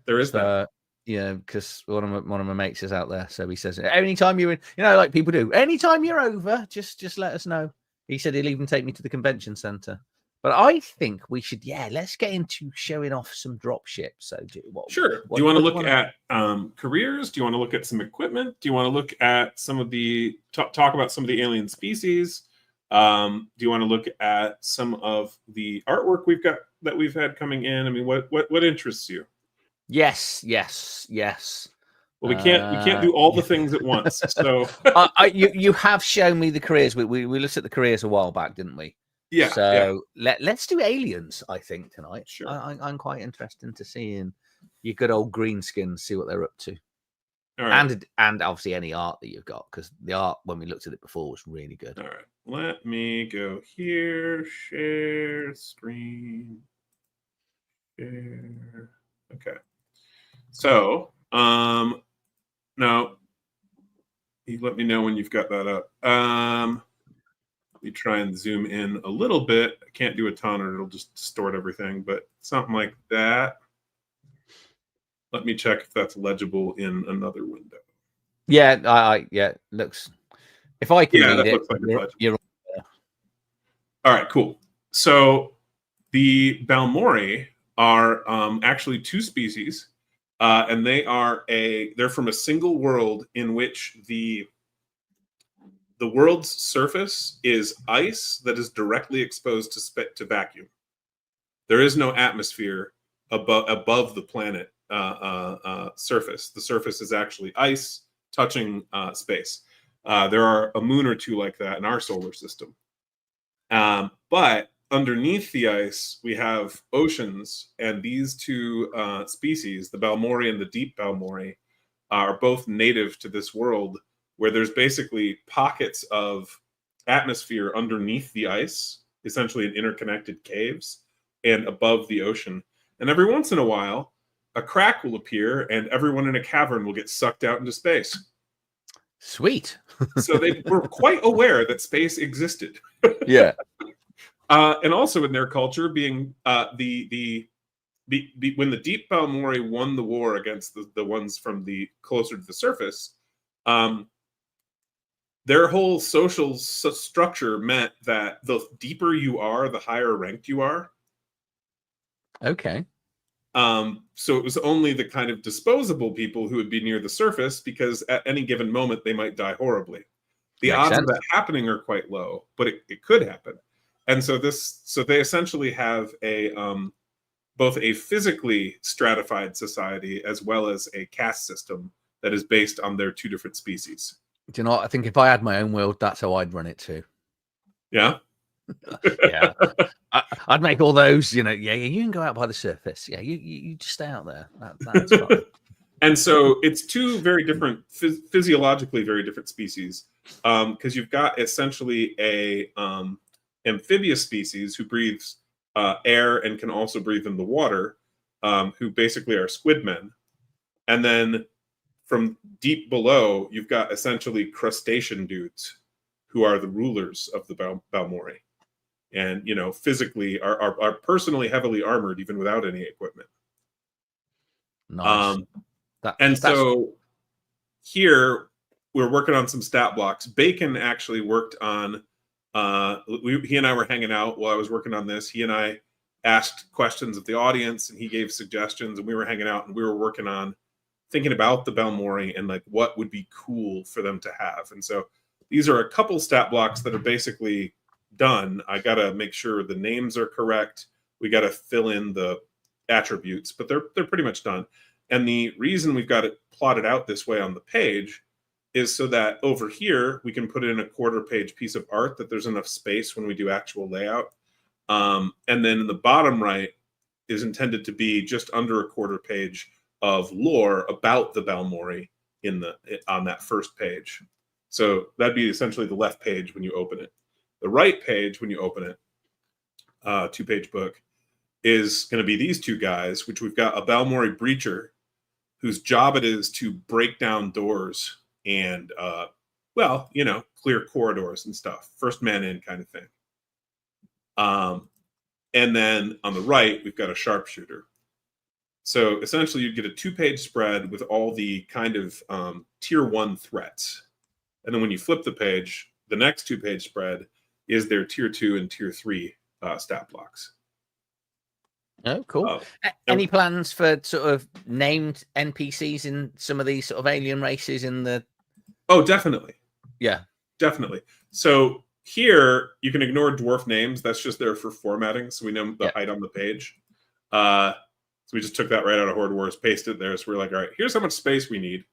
There is that. Yeah, because one of my mates is out there, so he says anytime you're in, like people do, anytime you're over, just let us know. He said he'll even take me to the convention center. But I think we should, let's get into showing off some Dropship. So sure. Do you want to look at careers? Do you want to look at some equipment? Do you want to look at some of the talk about some of the alien species? Do you want to look at some of the artwork we've had coming in? I mean, what interests you? Yes. Well, we can't do all the things at once. So you have shown me the careers. We looked at the careers a while back, didn't we? Yeah. So let's do aliens, I think, tonight. Sure. I'm quite interested to seeing your good old greenskins, see what they're up to. All right. And obviously any art that you've got, because the art when we looked at it before was really good. All right. Let me go here. Share screen. Share. Okay. So, now you let me know when you've got that up. Let me try and zoom in a little bit. I can't do a ton or it'll just distort everything, but something like that. Let me check if that's legible in another window. Yeah, looks. If I can read it, looks like you're there. All right, cool. So the Balmori are actually two species. And they're from a single world in which the world's surface is ice that is directly exposed to vacuum. There is no atmosphere above the planet surface. The surface is actually ice touching space. There are a moon or two like that in our solar system. But underneath the ice, we have oceans, and these two species, the Balmori and the deep Balmori, are both native to this world where there's basically pockets of atmosphere underneath the ice, essentially in interconnected caves, and above the ocean. And every once in a while, a crack will appear, and everyone in a cavern will get sucked out into space. Sweet. So they were quite aware that space existed. Yeah. And also in their culture, being when the Deep Balmori won the war against the ones from the closer to the surface, their whole social structure meant that the deeper you are, the higher ranked you are. Okay. So it was only the kind of disposable people who would be near the surface, because at any given moment they might die horribly. The Makes odds sense. of that happening are quite low, but it could happen. And so they essentially have a both a physically stratified society as well as a caste system that is based on their two different species. Do you know what? I think if I had my own world, that's how I'd run it too. Yeah. Yeah. I'd make all those, you can go out by the surface. Yeah, you just stay out there. That's fine. And so it's two very different, physiologically very different species, because you've got essentially a amphibious species who breathes air and can also breathe in the water, who basically are squid men. And then from deep below, you've got essentially crustacean dudes who are the rulers of the Balmori. And, physically are personally heavily armored even without any equipment. Nice. So here we're working on some stat blocks. Bacon actually worked on, he and I were hanging out while I was working on this. He and I asked questions of the audience, and he gave suggestions, and we were hanging out, and we were working on thinking about the Balmori and like what would be cool for them to have. And so these are a couple stat blocks that are basically done. I got to make sure the names are correct. We got to fill in the attributes, but they're pretty much done. And the reason we've got it plotted out this way on the page is so that over here we can put in a quarter-page piece of art, that there's enough space when we do actual layout. And then in the bottom right is intended to be just under a quarter page of lore about the Balmori on that first page. So that'd be essentially the left page when you open it. The right page when you open it, 2-page book, is going to be these two guys, which we've got a Balmori breacher whose job it is to break down doors and, clear corridors and stuff. First man in kind of thing. And then on the right, we've got a sharpshooter. So essentially you'd get a 2-page spread with all the kind of tier 1 threats. And then when you flip the page, the next 2-page spread is their tier 2 and tier 3 stat blocks. Oh, cool. Any plans for sort of named NPCs in some of these sort of alien races in the... Oh, definitely. Yeah. Definitely. So here, you can ignore dwarf names. That's just there for formatting, so we know the height on the page. So we just took that right out of Horde Wars, pasted it there. So we're like, all right, here's how much space we need.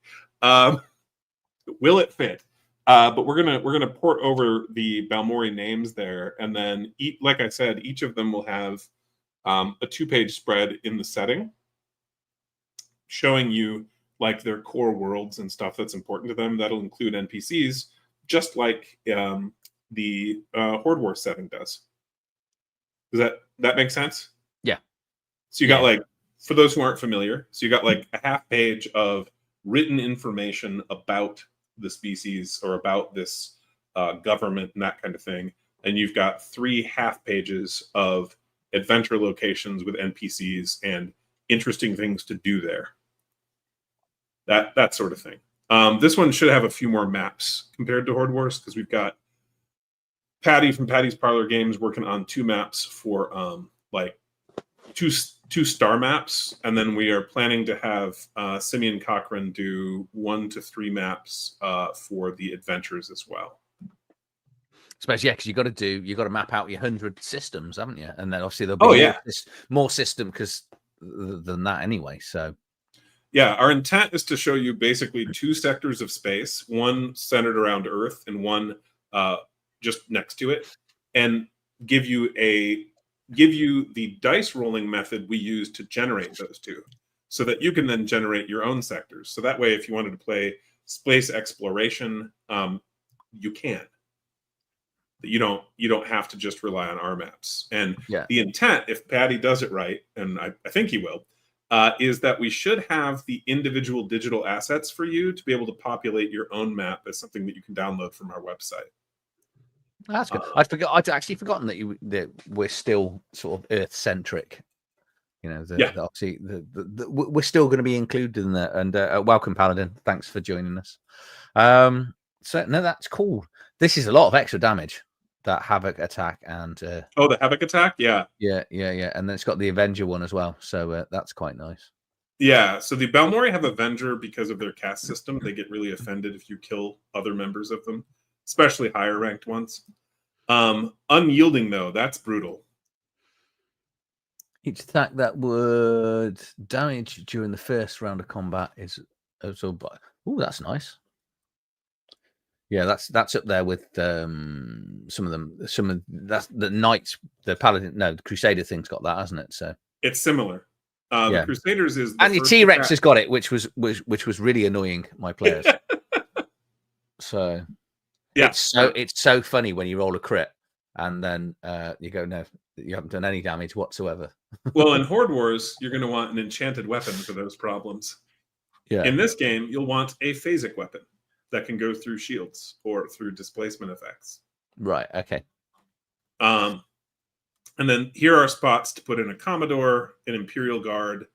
Will it fit? But we're gonna port over the Balmori names there, and then like I said, each of them will have a 2-page spread in the setting, showing you like their core worlds and stuff that's important to them. That'll include NPCs, just like the Horde Wars setting does. Does that make sense? Yeah. So you got like, for those who aren't familiar, so you got like a half page of written information about the species or about this government and that kind of thing, and you've got 3 half pages of adventure locations with NPCs and interesting things to do there. That sort of thing. This one should have a few more maps compared to Horde Wars, because we've got Patty from Patty's Parlor Games working on 2 maps for like two star maps, and then we are planning to have Simeon Cochran do 1 to 3 maps for the adventures as well. Especially, because you got to map out your 100 systems, haven't you? And then obviously there'll be more system than that anyway. So yeah, our intent is to show you basically 2 sectors of space, one centered around Earth and one just next to it, and give you the dice rolling method we use to generate those 2, so that you can then generate your own sectors. So that way, if you wanted to play space exploration, you can. You don't have to just rely on our maps. And the intent, if Patty does it right, and I think he will, is that we should have the individual digital assets for you to be able to populate your own map as something that you can download from our website. That's good. I'd actually forgotten that we're still sort of Earth centric. You know, obviously we're still going to be included in that. And welcome, Paladin. Thanks for joining us. So no, that's cool. This is a lot of extra damage. That Havoc attack and the Havoc attack, yeah, and then it's got the Avenger one as well, so that's quite nice. Yeah, so the Balmori have Avenger because of their caste system. They get really offended if you kill other members of them, especially higher ranked ones. Unyielding though, that's brutal. Each attack that would damage during the first round of combat is also. Oh, that's nice. Yeah, that's up there with some of them. That's the Knights, the Paladin, no, the Crusader thing's got that, hasn't it? So it's similar. The Crusaders is and your T-Rex has got it, which was really annoying my players. So yeah, it's so funny when you roll a crit and then you go, no, you haven't done any damage whatsoever. Well, in Horde Wars, you're going to want an enchanted weapon for those problems. Yeah. In this game, you'll want a phasic weapon that can go through shields or through displacement effects. Right. Okay. And then here are spots to put in a Commodore, an Imperial Guard,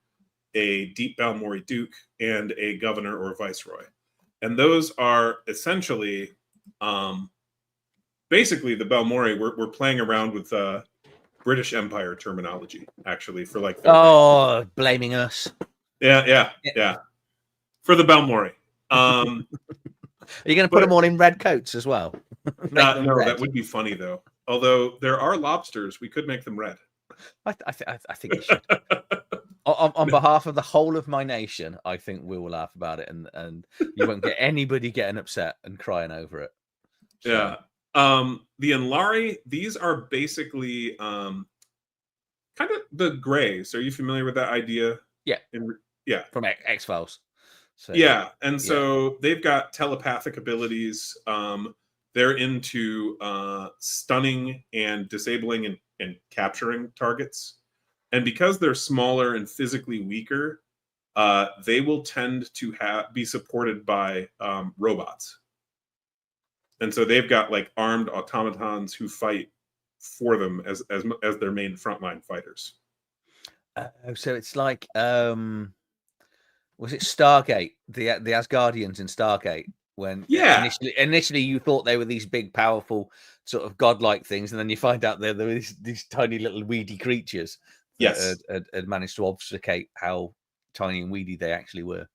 a Deep Balmori Duke, and a Governor or Viceroy. And those are essentially, basically the Balmori. We're playing around with British Empire terminology, actually, for like. Blaming us. Yeah. For the Balmori. Are you going to put them all in red coats as well? No, red. That would be funny though. Although there are lobsters, we could make them red. I think we should. on behalf of the whole of my nation, I think we will laugh about it, and you won't get anybody getting upset and crying over it. So. Yeah. The Enlari, these are basically kind of the Greys. Are you familiar with that idea? Yeah. Yeah. From X-Files. So, yeah, and so they've got telepathic abilities. They're into stunning and disabling and capturing targets. And because they're smaller and physically weaker, they will tend to be supported by robots. And so they've got like armed automatons who fight for them as their main frontline fighters. So it's like was it Stargate, the Asgardians in Stargate, when initially you thought they were these big, powerful, sort of godlike things, and then you find out they're these tiny little weedy creatures that had managed to obfuscate how tiny and weedy they actually were.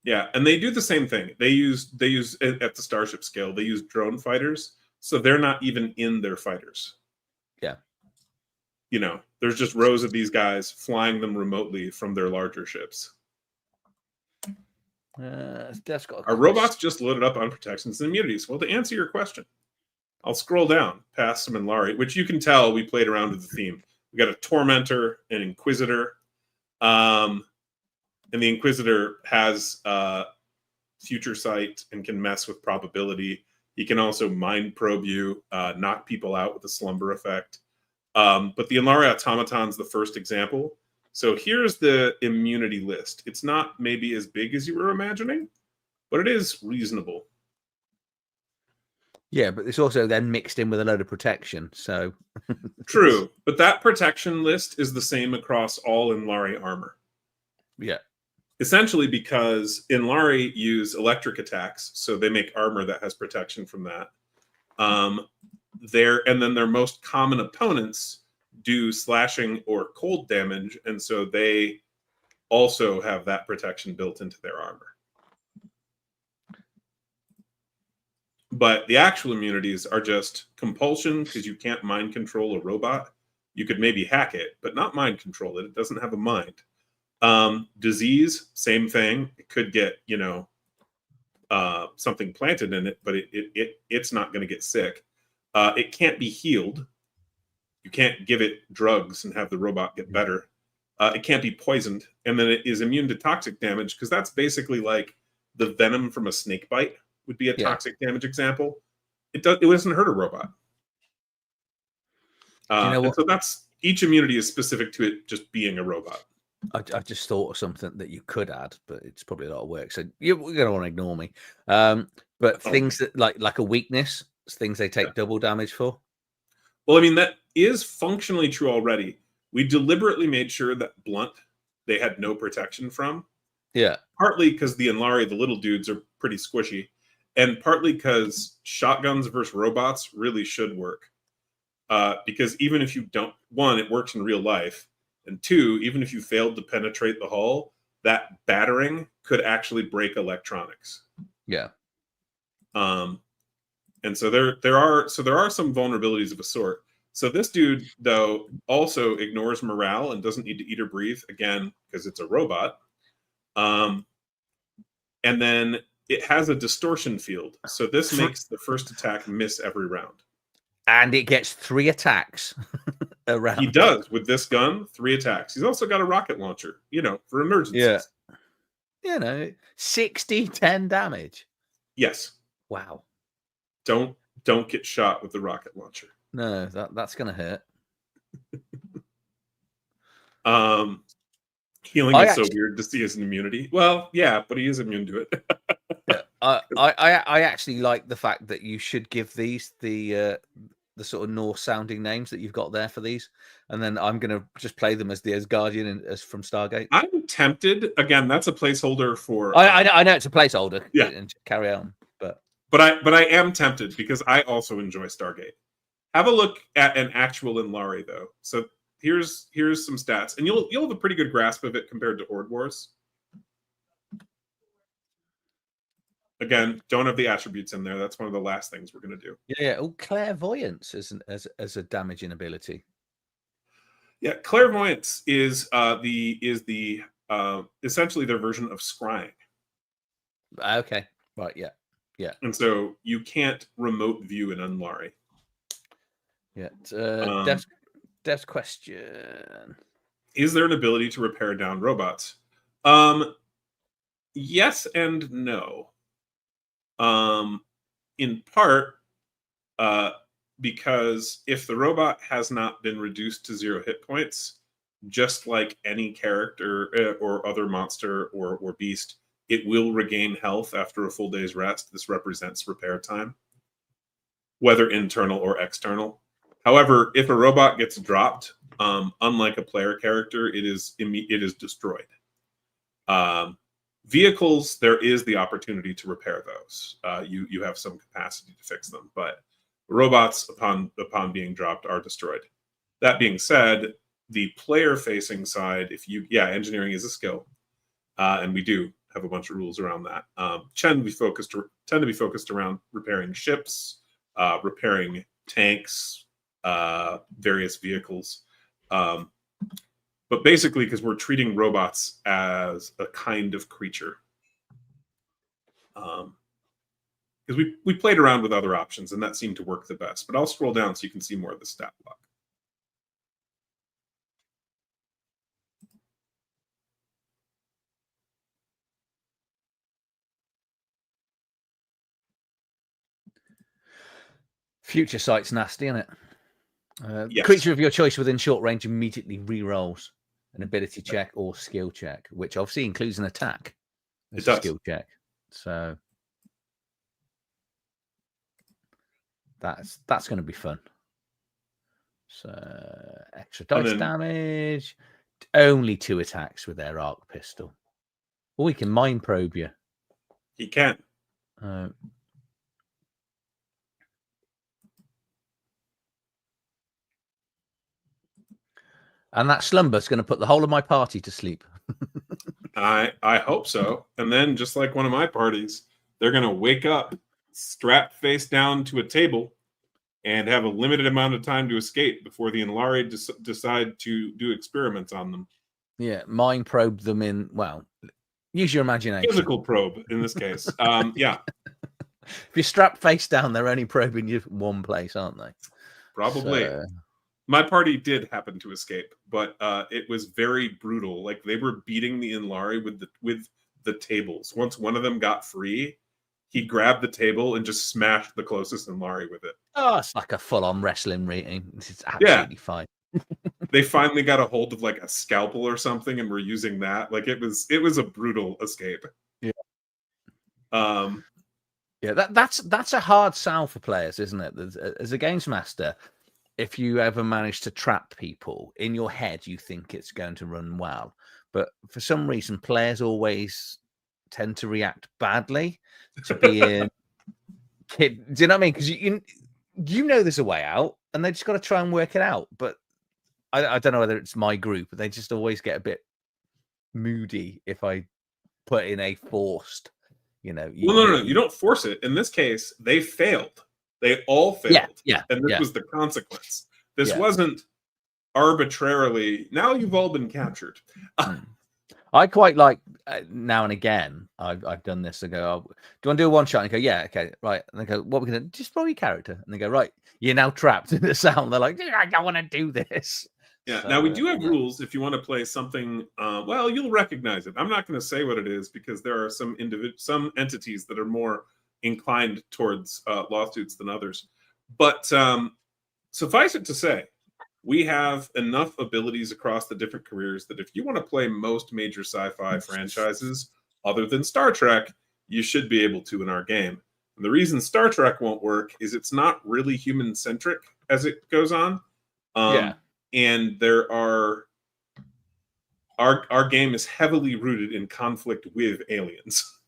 Yeah, and they do the same thing. They use at the starship scale, they use drone fighters, so they're not even in their fighters. Yeah. You know, there's just rows of these guys flying them remotely from their larger ships. Our robots just loaded up on protections and immunities. Well, to answer your question, I'll scroll down past some Enlari, which you can tell we played around with the theme. We got a Tormentor, an Inquisitor, and the Inquisitor has future sight and can mess with probability. He can also mind probe you, knock people out with a slumber effect. But the Enlari Automaton's the first example. So here's the immunity list. It's not maybe as big as you were imagining, but it is reasonable. Yeah, but it's also then mixed in with a load of protection. So true, but that protection list is the same across all Enlari armor. Yeah. Essentially because Enlari use electric attacks, so they make armor that has protection from that. And then their most common opponents do slashing or cold damage, and so they also have that protection built into their armor. But the actual immunities are just compulsion, because you can't mind control a robot. You could maybe hack it, but not mind control it. It doesn't have a mind. Disease, same thing. It could get, something planted in it, but it's not going to get sick. It can't be healed. You can't give it drugs and have the robot get better. It can't be poisoned. And then it is immune to toxic damage, because that's basically like the venom from a snake bite would be a Yeah. toxic damage example. It doesn't hurt a robot. Do you know and what? so that's each immunity is specific to it just being a robot. I just thought of something that you could add, but it's probably a lot of work. So you're going to want to ignore me. But things that like a weakness, things they take double damage for. Well, I mean, that is functionally true already. We deliberately made sure that blunt they had no protection from. Yeah. Partly because the Inlari, the little dudes, are pretty squishy. And partly because shotguns versus robots really should work. Because even if you don't, one, it works in real life. And two, even if you failed to penetrate the hull, that battering could actually break electronics. Yeah. And so there are some vulnerabilities of a sort. So this dude, though, also ignores morale and doesn't need to eat or breathe, again, because it's a robot. And then it has a distortion field. So this makes the first attack miss every round. And it gets 3 attacks around. He does, with this gun, 3 attacks. He's also got a rocket launcher, for emergencies. Yeah. 60, 10 damage. Yes. Wow. Don't get shot with the rocket launcher. No, that's going to hurt. Healing is so weird to see as an immunity. Well, yeah, but he is immune to it. Yeah, I actually like the fact that you should give these the sort of Norse sounding names that you've got there for these, and then I'm going to just play them as the Asgardian and as from Stargate. I'm tempted. Again, that's a placeholder for. I know it's a placeholder. Yeah, and carry on, but I am tempted because I also enjoy Stargate. Have a look at an actual Inlari though. So here's some stats, and you'll have a pretty good grasp of it compared to Horde Wars. Again, don't have the attributes in there. That's one of the last things we're going to do. Yeah. Oh, clairvoyance as a damaging ability. Yeah, clairvoyance is the essentially their version of scrying. Okay, right, yeah. And so you can't remote view an Unlari. Yeah. Dev's question: is there an ability to repair down robots? Yes and no. In part, because if the robot has not been reduced to 0 hit points, just like any character or other monster or beast, it will regain health after a full day's rest. This represents repair time, whether internal or external. However, if a robot gets dropped, unlike a player character, it is destroyed. Vehicles, there is the opportunity to repair those. You have some capacity to fix them, but robots, upon being dropped, are destroyed. That being said, the player-facing side, engineering is a skill, and we do have a bunch of rules around that. Tend to be focused around repairing ships, repairing tanks, various vehicles. But basically, because we're treating robots as a kind of creature. Because we played around with other options, and that seemed to work the best. But I'll scroll down so you can see more of the stat block. Future Sight's nasty, isn't it? Yes. Creature of your choice within short range immediately re-rolls an ability check or skill check, which obviously includes an attack. It does. Skill check. So that's going to be fun. So extra dice damage. Only 2 attacks with their arc pistol. Well, we can mind probe you. He can. And that slumber's going to put the whole of my party to sleep. I hope so. And then, just like one of my parties, they're going to wake up, strapped face down to a table, and have a limited amount of time to escape before the Inlari decide to do experiments on them. Yeah, mind probe them in, well, use your imagination. Physical probe, in this case. Yeah. If you're strapped face down, they're only probing you one place, aren't they? Probably. So... My party did happen to escape, but it was very brutal. Like, they were beating the Inlari with the tables. Once one of them got free, he grabbed the table and just smashed the closest Inlari with it. Oh, it's like a full-on wrestling meeting. It's absolutely fine. They finally got a hold of like a scalpel or something and were using that. Like it was a brutal escape. Yeah. Yeah, that's a hard sell for players, isn't it? As a games master, if you ever manage to trap people in your head, you think it's going to run well, but for some reason, players always tend to react badly to being kid. Do you know what I mean? Because you know there's a way out, and they just got to try and work it out. But I don't know whether it's my group, but they just always get a bit moody if I put in a forced. Well, no, you don't force it. In this case, they failed. They all failed. Yeah. And this was the consequence. This wasn't arbitrarily, now you've all been captured. I quite like now and again, I've done this. I go, oh, do you want to do a one shot? And I go, yeah, okay, right. And they go, what are we going to just roll your character? And they go, right, you're now trapped in the sound. They're like, I don't want to do this. Yeah. So, now we do have rules if you want to play something. Well, you'll recognize it. I'm not going to say what it is because there are some entities that are more inclined towards lawsuits than others. But suffice it to say, we have enough abilities across the different careers that if you want to play most major sci-fi franchises other than Star Trek, you should be able to in our game. And the reason Star Trek won't work is it's not really human-centric as it goes on. And there are our game is heavily rooted in conflict with aliens,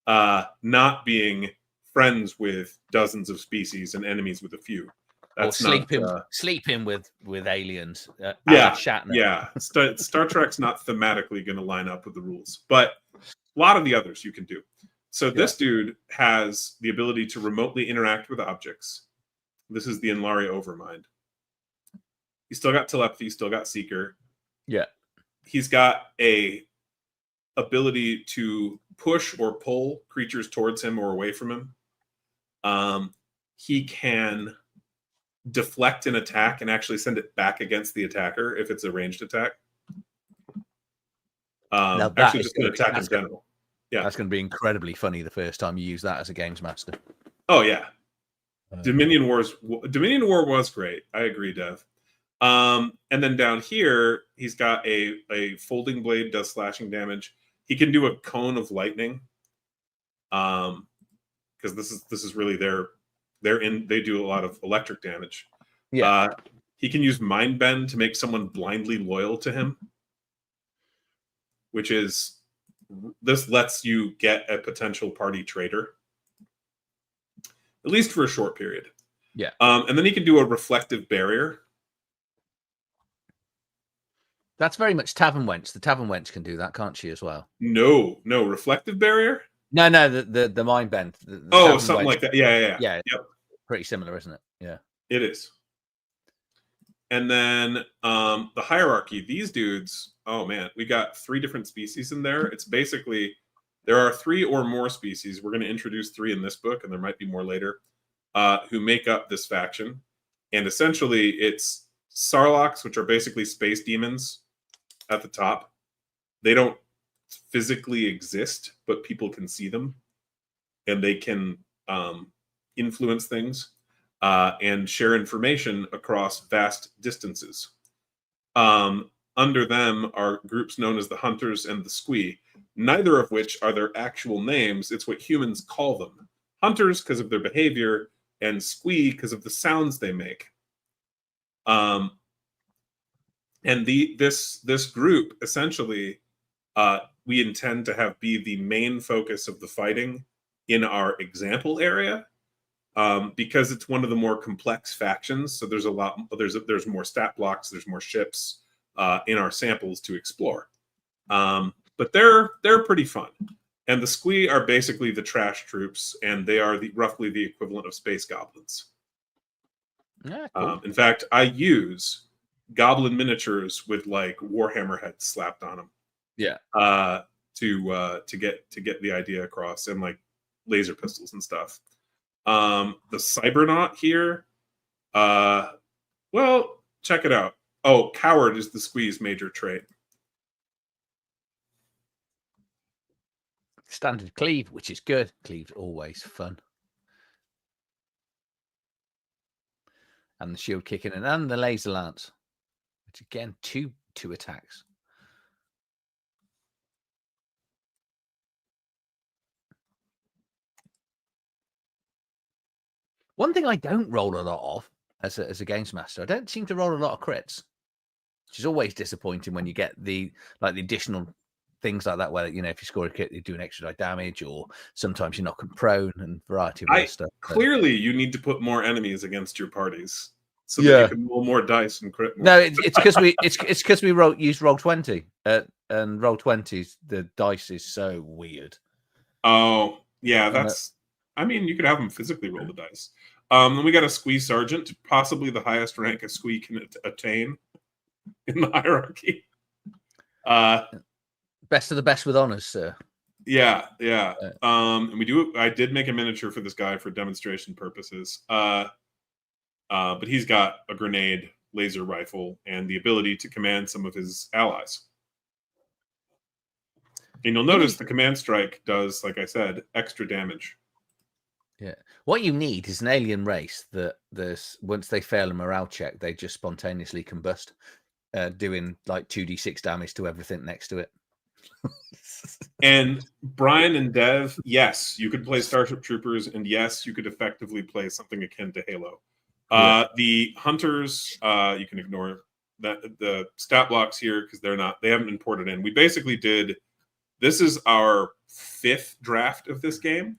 not being friends with dozens of species and enemies with a few. That's or sleeping with aliens. Shatner. Yeah. Star Trek's not thematically going to line up with the rules, but a lot of the others you can do. So this dude has the ability to remotely interact with objects. This is the Inlari Overmind. He's still got telepathy, still got Seeker. Yeah. He's got a ability to push or pull creatures towards him or away from him. He can deflect an attack and actually send it back against the attacker if it's a ranged attack. Actually, just an attack in general. Yeah, that's going to be incredibly funny the first time you use that as a games master. Oh yeah, Dominion War was great. I agree, Dev. And then down here, he's got a folding blade, does slashing damage. He can do a cone of lightning. Because this is really they do a lot of electric damage. Yeah. He can use mind bend to make someone blindly loyal to him, which is this lets you get a potential party traitor, at least for a short period. Yeah. And then he can do a reflective barrier. That's very much Tavern Wench. The Tavern Wench can do that, can't she, as well? No, reflective barrier? No, the mind bend. Something like that. Yeah. Yep. Pretty similar, isn't it? Yeah. It is. And then the hierarchy, these dudes, oh man, we got 3 different species in there. It's basically, there are 3 or more species. We're going to introduce 3 in this book, and there might be more later, who make up this faction. And essentially, it's Sarlaccs, which are basically space demons at the top. They don't physically exist, but people can see them, and they can influence things and share information across vast distances. Under them are groups known as the Hunters and the Squee, neither of which are their actual names. It's what humans call them. Hunters because of their behavior, and Squee because of the sounds they make. And this group essentially we intend to have be the main focus of the fighting in our example area, because it's one of the more complex factions. So there's there's more stat blocks, there's more ships in our samples to explore. But they're pretty fun. And the Squee are basically the trash troops, and they are roughly the equivalent of space goblins. Yeah, cool. In fact, I use goblin miniatures with like Warhammer heads slapped on them. Yeah. To get the idea across, and like laser pistols and stuff. The Cybernaut here, well, check it out. Oh, Coward is the Squee's major trait. Standard cleave, which is good. Cleave's always fun. And the shield kicking in, and the laser lance, which again, two attacks. One thing I don't roll a lot of as a games master, I don't seem to roll a lot of crits, which is always disappointing when you get the additional things like that, where if you score a crit, you do an extra die damage, or sometimes you're knocking prone and variety of other stuff. Clearly, you need to put more enemies against your parties so that you can roll more dice and crit more. No, it's because we use Roll20, and Roll20s, the dice is so weird. Oh yeah, that's. I mean, you could have them physically roll the dice. Then we got a Squee Sergeant, possibly the highest rank a Squee can attain in the hierarchy. Best of the best with honors, sir. Yeah. And I did make a miniature for this guy for demonstration purposes. But he's got a grenade, laser rifle, and the ability to command some of his allies. And you'll notice the command strike does, like I said, extra damage. Yeah. What you need is an alien race that once they fail a morale check, they just spontaneously combust, doing like 2d6 damage to everything next to it. And Brian and Dev, yes, you could play Starship Troopers, and yes, you could effectively play something akin to Halo. The Hunters, you can ignore that the stat blocks here because they haven't been ported in. We basically this is our 5th draft of this game.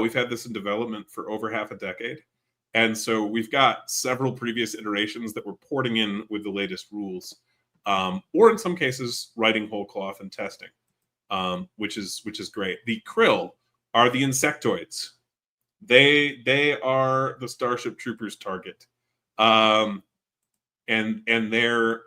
We've had this in development for over half a decade. And so we've got several previous iterations that we're porting in with the latest rules, or in some cases, writing whole cloth and testing, which is great. The Krill are the insectoids. They are the Starship Troopers target. And they've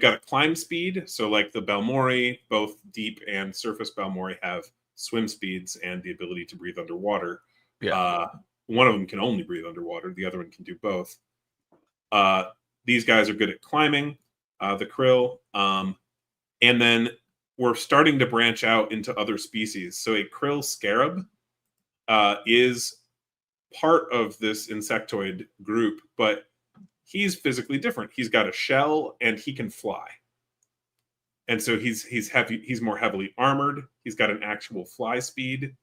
got a climb speed. So like the Balmori, both deep and surface Balmori have swim speeds and the ability to breathe underwater. Yeah. One of them can only breathe underwater. The other one can do both. These guys are good at climbing, the Krill. And then we're starting to branch out into other species. So a Krill scarab is part of this insectoid group, but he's physically different. He's got a shell and he can fly. And so he's heavy. He's more heavily armored. He's got an actual fly speed.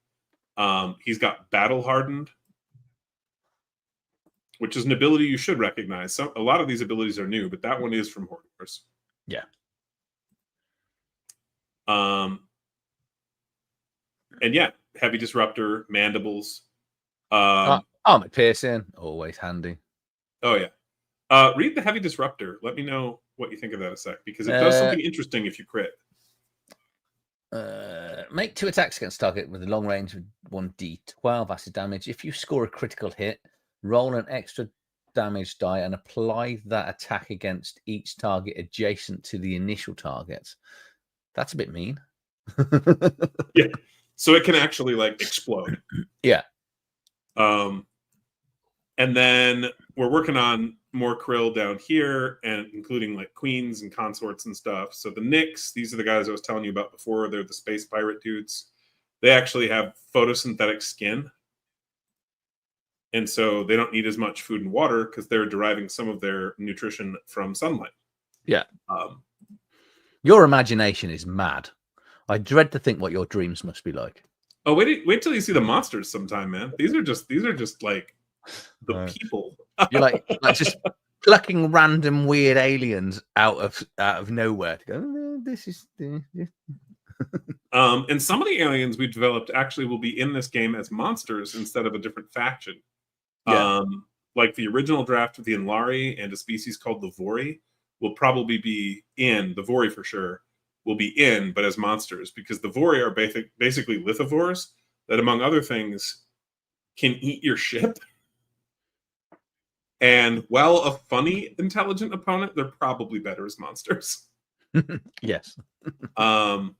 He's got battle hardened, which is an ability you should recognize. A lot of these abilities are new, but that one is from Horde Wars. Yeah. And yeah, heavy disruptor, mandibles. Armor piercing, always handy. Oh yeah. Read the heavy disruptor. Let me know what you think of that in a sec, because it does something interesting if you crit. Make 2 attacks against target with a long range of 1d12 acid damage. If you score a critical hit, roll an extra damage die and apply that attack against each target adjacent to the initial target. That's a bit mean. Yeah. So it can actually like explode. Yeah. And then we're working on more Krill down here, and including like queens and consorts and stuff. So the Nyx, these are the guys I was telling you about before. They're the space pirate dudes. They actually have photosynthetic skin. And so they don't need as much food and water because they're deriving some of their nutrition from sunlight. Yeah. Your imagination is mad. I dread to think what your dreams must be like. Oh, wait till you see the monsters sometime, man. These are just like the people. You're like just plucking random weird aliens out of nowhere to go, this is and some of the aliens we've developed actually will be in this game as monsters instead of a different faction. Yeah. Like the original draft of the Inlari and a species called the Vori will probably be in, the Vori for sure, will be in, but as monsters, because the Vori are basically lithivores that, among other things, can eat your ship. And while a funny, intelligent opponent, they're probably better as monsters. Yes. And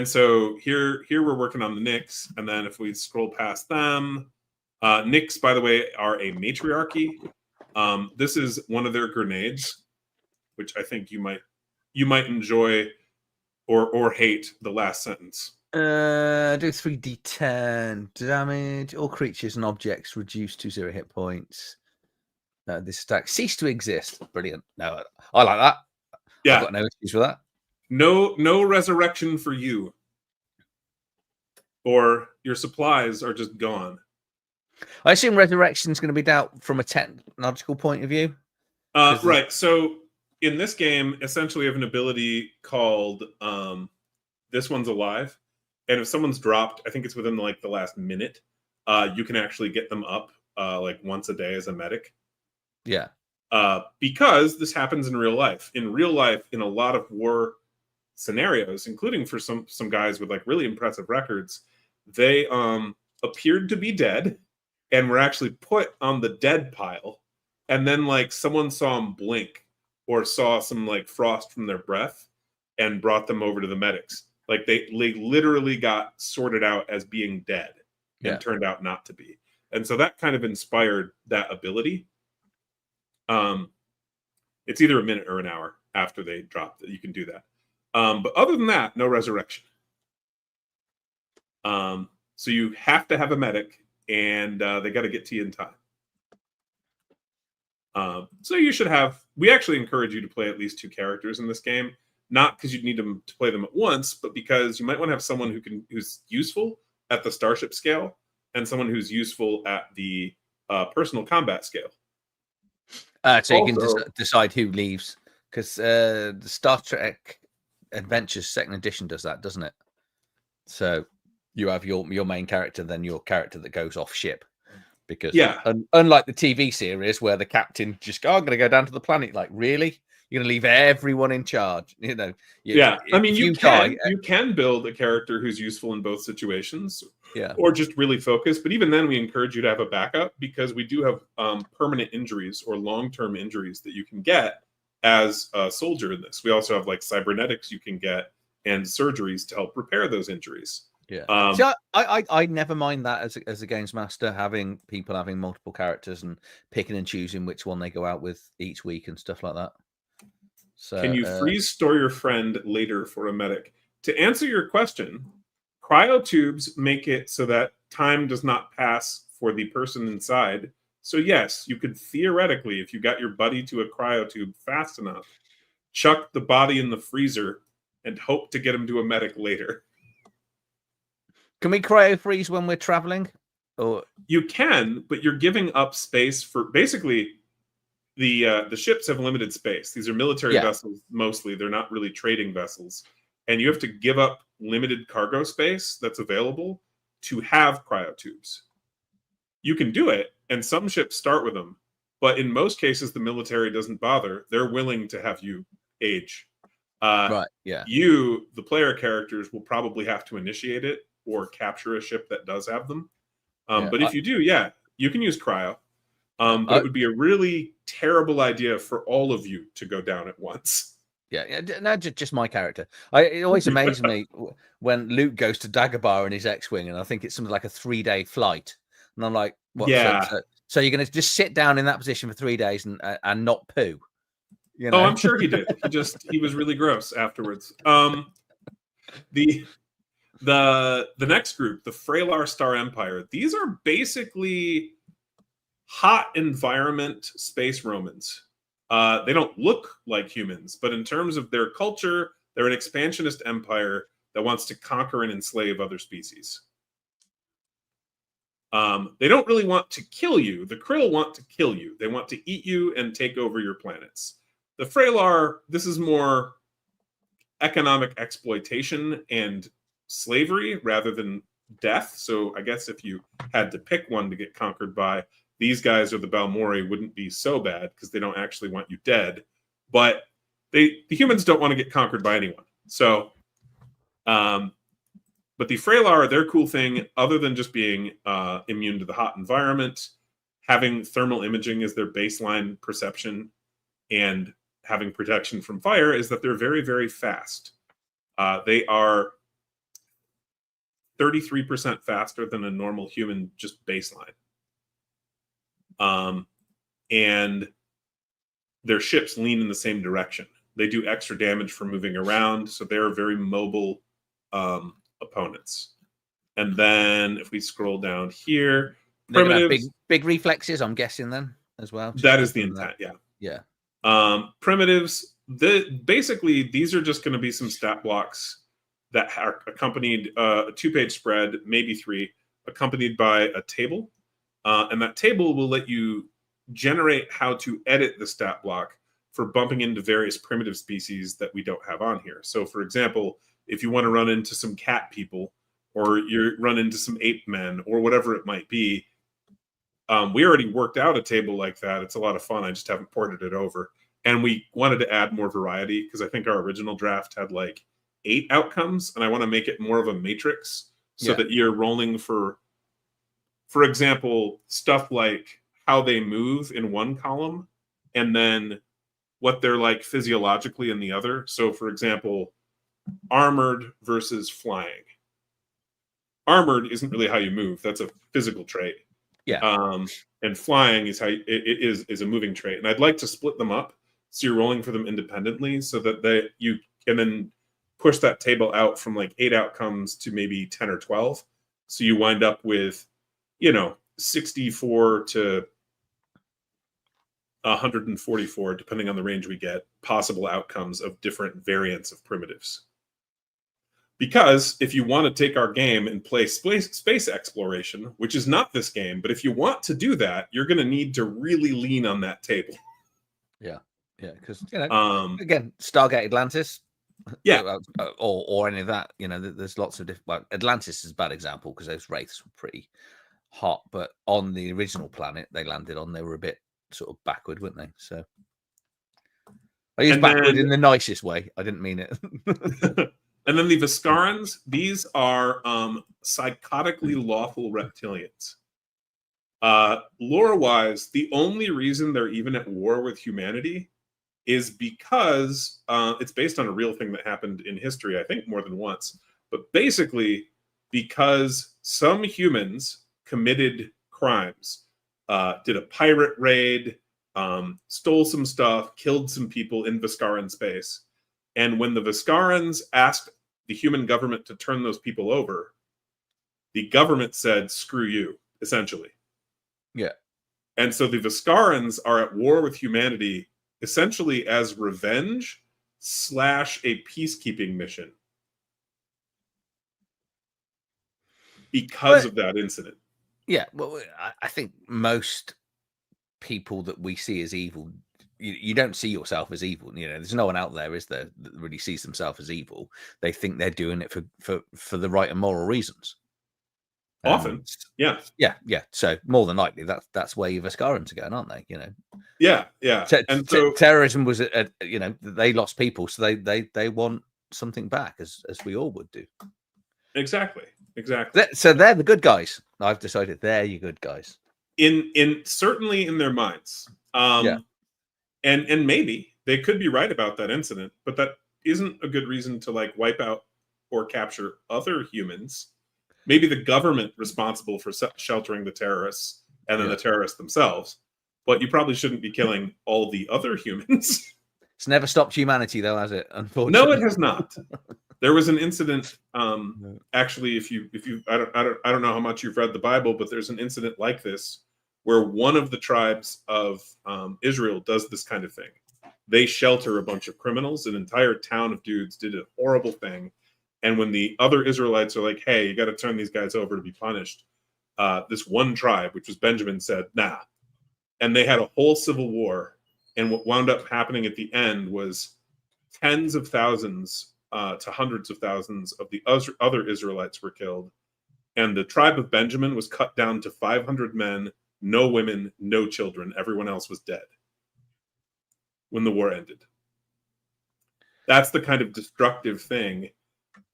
so here we're working on the Nyx, and then if we scroll past them, Nyx, by the way, are a matriarchy. This is one of their grenades, which I think you might enjoy. or hate the last sentence. Do 3d10 damage. All creatures and objects reduced to 0 hit points. This stack cease to exist. Brilliant. No, I like that. Yeah, I've got no issues with that. No resurrection for you, or your supplies are just gone. I assume resurrection is going to be dealt from a technological point of view. Right. So in this game, essentially, you have an ability called "This One's Alive," and if someone's dropped, I think it's within like the last minute, you can actually get them up like once a day as a medic. Yeah. Because this happens in real life. In real life, in a lot of war scenarios, including for some guys with like really impressive records, they appeared to be dead and were actually put on the dead pile, and then like someone saw them blink or saw some like frost from their breath and brought them over to the medics. Like they literally got sorted out as being dead and turned out not to be. And so that kind of inspired that ability. It's either a minute or an hour after they drop that you can do that. But other than that, no resurrection. So you have to have a medic, and they got to get to you in time. So you should have. We actually encourage you to play at least 2 characters in this game, not because you need them to play them at once, but because you might want to have someone who's useful at the starship scale, and someone who's useful at the personal combat scale. So you can decide who leaves, because the Star Trek Adventures 2nd edition does that, doesn't it? So you have your main character, then your character that goes off ship. Because unlike the TV series where the captain just go, I'm going to go down to the planet. Like, really? You're going to leave everyone in charge? You know? I mean, you can build a character who's useful in both situations. Or just really focus. But even then, we encourage you to have a backup, because we do have permanent injuries or long-term injuries that you can get as a soldier in this. We also have like cybernetics you can get and surgeries to help repair those injuries. Yeah. See, I never mind that as a games master, having people having multiple characters and picking and choosing which one they go out with each week and stuff like that. So, can you freeze store your friend later for a medic? To answer your question, cryotubes make it so that time does not pass for the person inside. So yes, you could theoretically, if you got your buddy to a cryotube fast enough, chuck the body in the freezer and hope to get him to a medic later. Can we cryo freeze when we're traveling? Or you can, but you're giving up space for basically the ships have limited space. These are military vessels mostly. They're not really trading vessels. And you have to give up limited cargo space that's available to have cryotubes. You can do it, and some ships start with them. But in most cases, the military doesn't bother. They're willing to have you age. You, the player characters, will probably have to initiate it or capture a ship that does have them. But if you do, you can use cryo. But it would be a really terrible idea for all of you to go down at once. Yeah, no, just my character. It always amazes me when Luke goes to Dagobah in his X-wing, and I think it's something like a 3-day flight, and I'm like, what? So you're going to just sit down in that position for 3 days and not poo? You know? Oh, I'm sure he did. He was really gross afterwards. The next group, the Freylar Star Empire. These are basically hot environment space Romans. They don't look like humans, but in terms of their culture, they're an expansionist empire that wants to conquer and enslave other species. They don't really want to kill you. The Krill want to kill you. They want to eat you and take over your planets. The Freylar, this is more economic exploitation and slavery rather than death. So I guess if you had to pick one to get conquered by, these guys or the Balmori wouldn't be so bad because they don't actually want you dead. But the humans don't want to get conquered by anyone. So, but the Freylar, their cool thing, other than just being immune to the hot environment, having thermal imaging as their baseline perception, and having protection from fire, is that they're very, very fast. They are 33% faster than a normal human, just baseline. And their ships lean in the same direction. They do extra damage for moving around, so they're very mobile opponents. And then if we scroll down here, primitives, big reflexes, I'm guessing then as well. That is the intent, yeah. Primitives, basically these are just going to be some stat blocks that are accompanied a 2-page spread, maybe 3, accompanied by a table, and that table will let you generate how to edit the stat block for bumping into various primitive species that we don't have on here. So, for example, if you want to run into some cat people, or you run into some ape men, or whatever it might be, we already worked out a table like that. It's a lot of fun. I just haven't ported it over. And we wanted to add more variety because I think our original draft had like 8 outcomes, and I want to make it more of a matrix so that you're rolling for example, stuff like how they move in one column and then what they're like physiologically in the other. So, for example, armored versus flying. Armored isn't really how you move. That's a physical trait. Yeah. And flying is how it is a moving trait. And I'd like to split them up so you're rolling for them independently so that you can then push that table out from like 8 outcomes to maybe 10 or 12. So you wind up with, 64 to 144, depending on the range we get, possible outcomes of different variants of primitives. Because if you want to take our game and play space exploration, which is not this game, but if you want to do that, you're going to need to really lean on that table. Yeah, because again, Stargate Atlantis, or any of that, there's lots of different. Well, Atlantis is a bad example because those wraiths were pretty hot, but on the original planet they landed on, they were a bit sort of backward, weren't they? So I use backward in the nicest way. I didn't mean it. And then the Viscarans, these are psychotically lawful reptilians. Lore-wise, the only reason they're even at war with humanity is because it's based on a real thing that happened in history, I think more than once. But basically, because some humans committed crimes, did a pirate raid, stole some stuff, killed some people in Viscaran space. And when the Viscarans asked the human government to turn those people over, the government said, screw you, essentially. Yeah. And so the Viscarans are at war with humanity essentially as revenge / a peacekeeping mission because of that incident. Yeah, well, I think most people that we see as evil, you don't see yourself as evil. There's no one out there, is there, that really sees themselves as evil. They think they're doing it for the right and moral reasons. Often, yeah. So more than likely, that's where your Viscarans are going, aren't they? Yeah. And so terrorism was, they lost people, so they want something back, as we all would do. Exactly. So they're the good guys. I've decided they're your good guys. In certainly in their minds. And maybe they could be right about that incident, but that isn't a good reason to like wipe out or capture other humans. Maybe the government responsible for sheltering the terrorists and then the terrorists themselves. But you probably shouldn't be killing all the other humans. It's never stopped humanity, though, has it? Unfortunately, no, it has not. There was an incident. Actually, if you, I don't know how much you've read the Bible, but there's an incident like this where one of the tribes of Israel does this kind of thing. They shelter a bunch of criminals. An entire town of dudes did a horrible thing. And when the other Israelites are like, hey, you got to turn these guys over to be punished, this one tribe, which was Benjamin, said, nah. And they had a whole civil war. And what wound up happening at the end was tens of thousands to hundreds of thousands of the other Israelites were killed. And the tribe of Benjamin was cut down to 500 men, no women, no children. Everyone else was dead when the war ended. That's the kind of destructive thing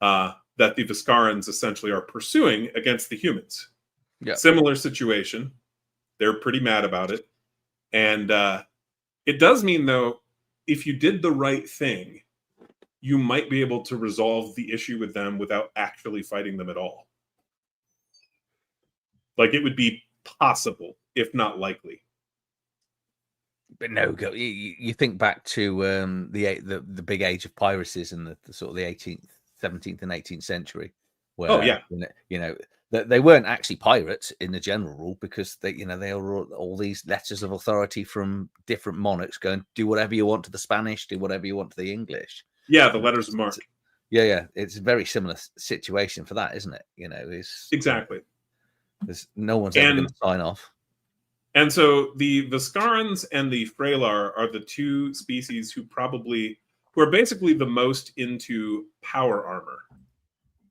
that the Viscarans essentially are pursuing against the humans. Yeah. Similar situation. They're pretty mad about it. And it does mean, though, if you did the right thing, you might be able to resolve the issue with them without actually fighting them at all. Like, it would be possible, if not likely. but no, you think back to the big age of piracies in the sort of the 18th, 17th, and 18th century, where they weren't actually pirates in the general rule, because they were all these letters of authority from different monarchs going, do whatever you want to the Spanish, do whatever you want to the English. Yeah, the letters of marque. Yeah, it's a very similar situation for that, isn't it? It's exactly. There's no one's ever going to sign off. And so the Scarans and the Freylar are the two species who are basically the most into power armor.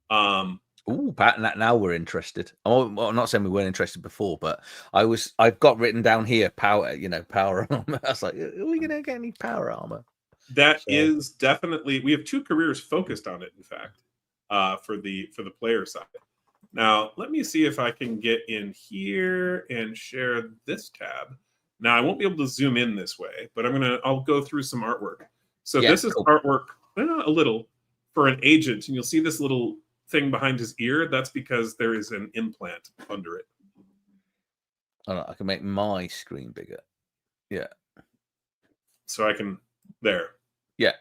Now we're interested. I'm not saying we weren't interested before, but I've got written down here power armor. I was like, are we going to get any power armor? That is definitely, we have two careers focused on it, in fact, for the player side. Now, let me see if I can get in here and share this tab. Now, I won't be able to zoom in this way, but I'll go through some artwork. So this is artwork, a little, for an agent, and you'll see this little thing behind his ear. That's because there is an implant under it. I can make my screen bigger. Yeah. So I can, there. Yeah.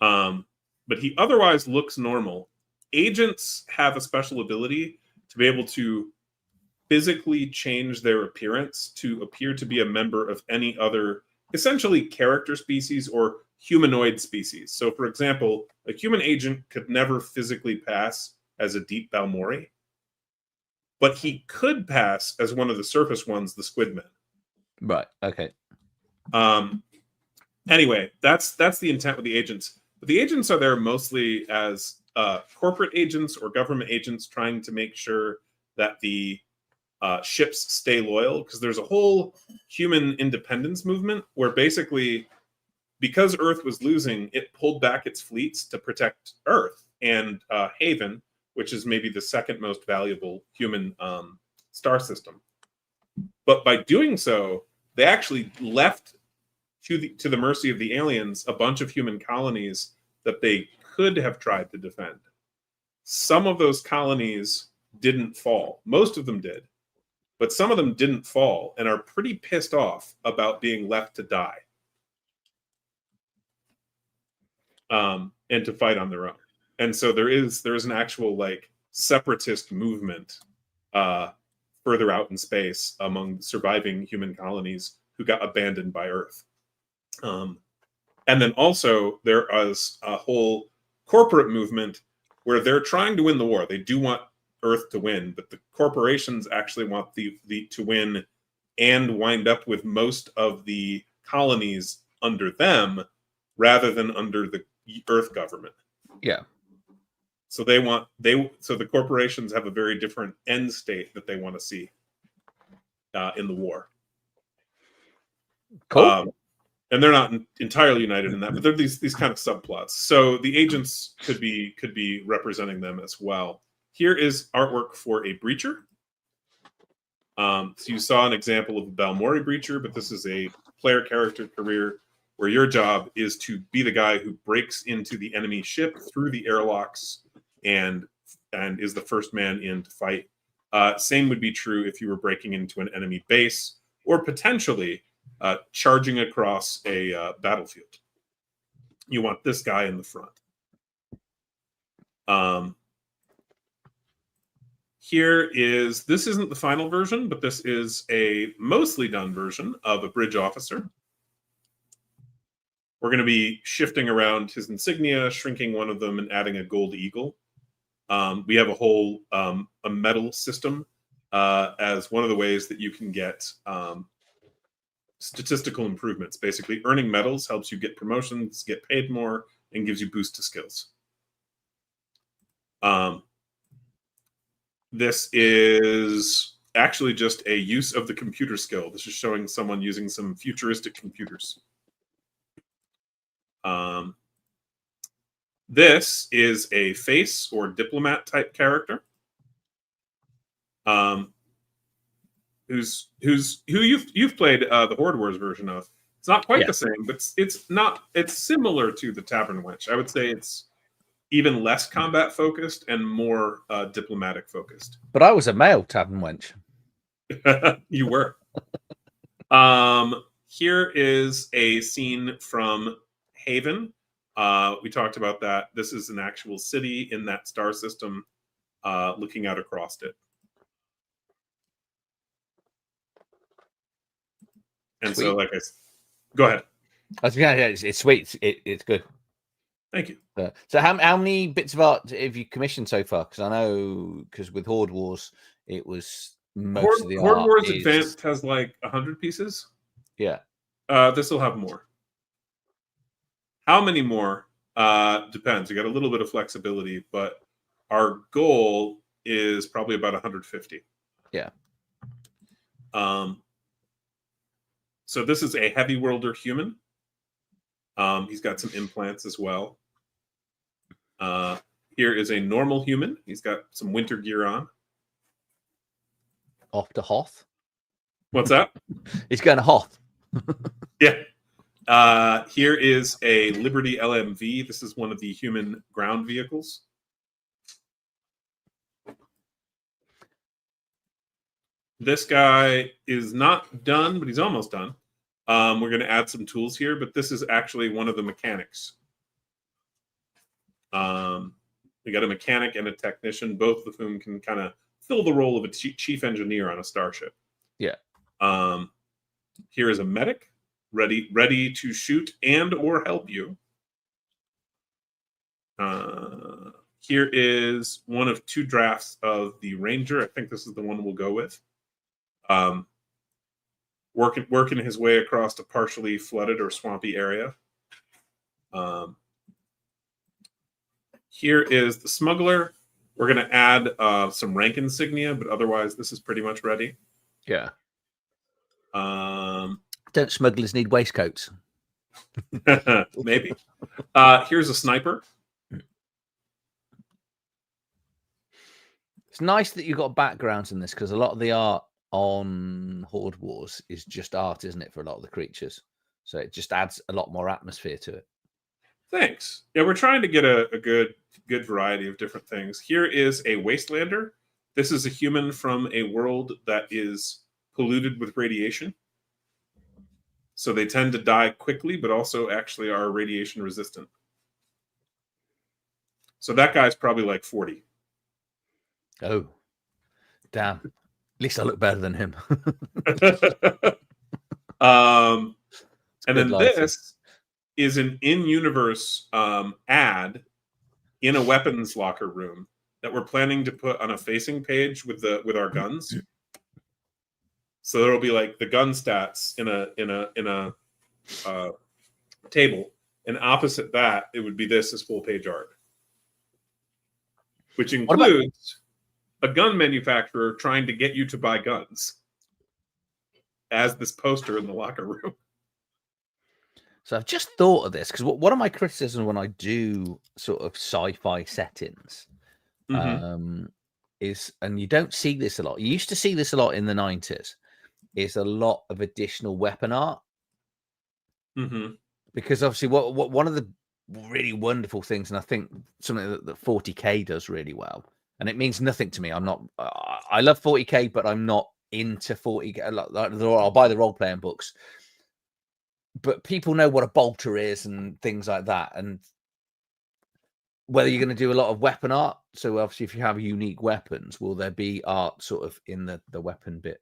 But he otherwise looks normal. Agents have a special ability to be able to physically change their appearance to appear to be a member of any other, essentially, character species or humanoid species. So, for example, a human agent could never physically pass as a deep Balmori, but he could pass as one of the surface ones, the Squidmen. Right. Okay. Anyway, that's the intent with the agents. But the agents are there mostly as corporate agents or government agents trying to make sure that the ships stay loyal, because there's a whole human independence movement where basically, because Earth was losing, it pulled back its fleets to protect Earth and Haven, which is maybe the second most valuable human star system. But by doing so, they actually left to the mercy of the aliens a bunch of human colonies that they could have tried to defend. Some of those colonies didn't fall. Most of them did. But some of them didn't fall and are pretty pissed off about being left to die. And to fight on their own. And so there is an actual separatist movement further out in space among surviving human colonies who got abandoned by Earth. And then also there is a whole corporate movement where they're trying to win the war. They do want Earth to win, but the corporations actually want the to win and wind up with most of the colonies under them rather than under the Earth government. Yeah. So the corporations have a very different end state that they want to see in the war. Cool. And they're not entirely united in that, but they're these kind of subplots. So the agents could be representing them as well. Here is artwork for a breacher. So you saw an example of a Balmori breacher, but this is a player character career where your job is to be the guy who breaks into the enemy ship through the airlocks and is the first man in to fight. Same would be true if you were breaking into an enemy base or potentially charging across a battlefield. You want this guy in the front. This isn't the final version, but this is a mostly done version of a bridge officer. We're going to be shifting around his insignia, shrinking one of them, and adding a gold eagle. We have a whole a medal system as one of the ways that you can get statistical improvements. Basically, earning medals helps you get promotions, get paid more, and gives you boost to skills. This is actually just a use of the computer skill. This is showing someone using some futuristic computers. This is a face or diplomat type character. Who you've played the Horde Wars version of. It's not quite the same, but it's similar to the Tavern Wench. I would say it's even less combat focused and more diplomatic focused. But I was a male Tavern Wench. You were. Here is a scene from Haven. We talked about that. This is an actual city in that star system, looking out across it. And Sweet. so, like I said, go ahead. It's sweet. It's good. Thank you. So how many bits of art have you commissioned so far? Because I know, because with Horde Wars, it was most of the Horde art. Wars Advanced has like 100 pieces. Yeah. This will have more. How many more? Depends. We got a little bit of flexibility, but our goal is probably about 150. Yeah. So this is a heavy worlder human. He's got some implants as well. Here is a normal human. He's got some winter gear on. Off to Hoth. What's that? He's going to Hoth. Yeah. Here is a Liberty LMV. This is one of the human ground vehicles. This guy is not done, but he's almost done. We're going to add some tools here, but this is actually one of the mechanics. We got a mechanic and a technician, both of whom can kind of fill the role of a chief engineer on a starship. Yeah. Here is a medic, ready to shoot and or help you. Here is one of 2 drafts of the Ranger. I think this is the one we'll go with. Working his way across a partially flooded or swampy area. Here is the smuggler. We're going to add some rank insignia, but otherwise this is pretty much ready. Yeah. Don't smugglers need waistcoats? Maybe. Here's a sniper. It's nice that you've got backgrounds in this, because a lot of the art on Horde Wars is just art, isn't it, for a lot of the creatures? So it just adds a lot more atmosphere to it. Thanks. Yeah, we're trying to get a good variety of different things. Here is a wastelander. This is a human from a world that is polluted with radiation. So they tend to die quickly, but also actually are radiation resistant. So that guy's probably like 40. Oh, damn. At least I look better than him. And then lighting. this is an in-universe ad in a weapons locker room that we're planning to put on a facing page with our guns. So there'll be like the gun stats in a table, and opposite that it would be this as full page art, which includes a gun manufacturer trying to get you to buy guns as this poster in the locker room. So I've just thought of this, because one of my criticisms when I do sort of sci-fi settings is, and you don't see this a lot. You used to see this a lot in the 90s. Is a lot of additional weapon art. Because obviously, what one of the really wonderful things, and I think something that 40K does really well, and it means nothing to me. I'm not. I love 40K, but I'm not into 40K. I'll buy the role-playing books. But people know what a bolter is and things like that, and whether you're going to do a lot of weapon art. So obviously, if you have unique weapons, will there be art sort of in the weapon bit?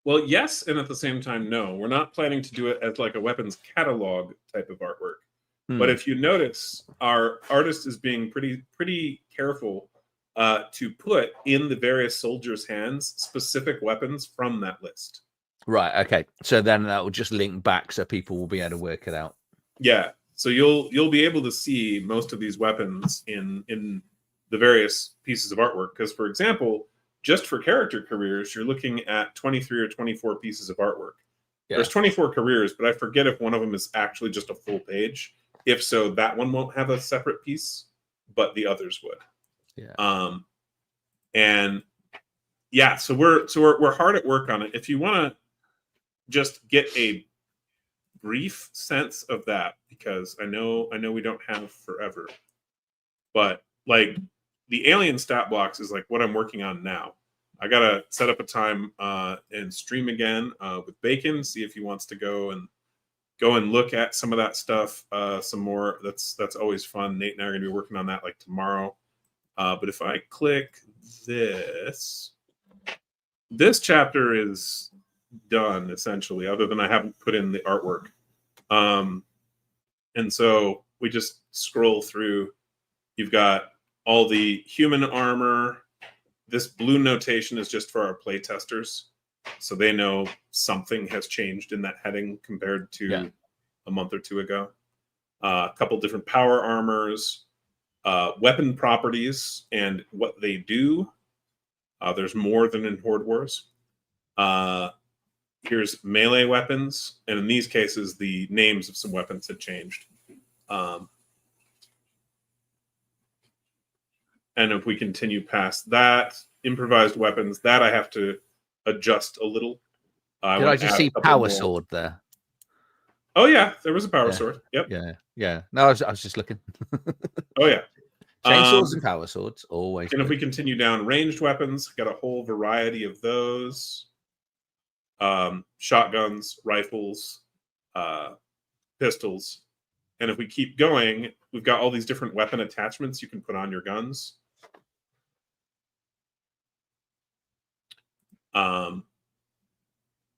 Well, yes, and at the same time, no. We're not planning to do it as like a weapons catalog type of artwork. But if you notice, our artist is being pretty careful to put in the various soldiers' hands specific weapons from that list. Right. Okay. So then that will just link back, so people will be able to work it out. Yeah. So you'll be able to see most of these weapons in the various pieces of artwork. Because, for example, just for character careers, you're looking at 23 or 24 pieces of artwork. Yeah. There's 24 careers, but I forget if one of them is actually just a full page. If so, that one won't have a separate piece, but the others would. Yeah. And yeah, so we're hard at work on it. If you want to just get a brief sense of that, because I know we don't have forever, but like the alien stat blocks is like what I'm working on now. I gotta set up a time and stream again with Bacon, see if he wants to go and go and look at some of that stuff some more. That's always fun. Nate and I are going to be working on that like tomorrow. But if I click this chapter is done essentially, other than I haven't put in the artwork. And so we just scroll through. You've got all the human armor. This blue notation is just for our play testers, so they know something has changed in that heading compared to a month or two ago. A couple different power armors, weapon properties and what they do. There's more than in Horde Wars. Here's melee weapons, and in these cases, the names of some weapons had changed. And if we continue past that, improvised weapons, that I have to adjust a little. Did I just see power sword there? Oh yeah, there was a power sword. Yep. Yeah. No, I was just looking. Oh yeah. Chainsaws and power swords, always. And if we continue down, ranged weapons, got a whole variety of those. Shotguns, rifles, pistols. And if we keep going, we've got all these different weapon attachments you can put on your guns.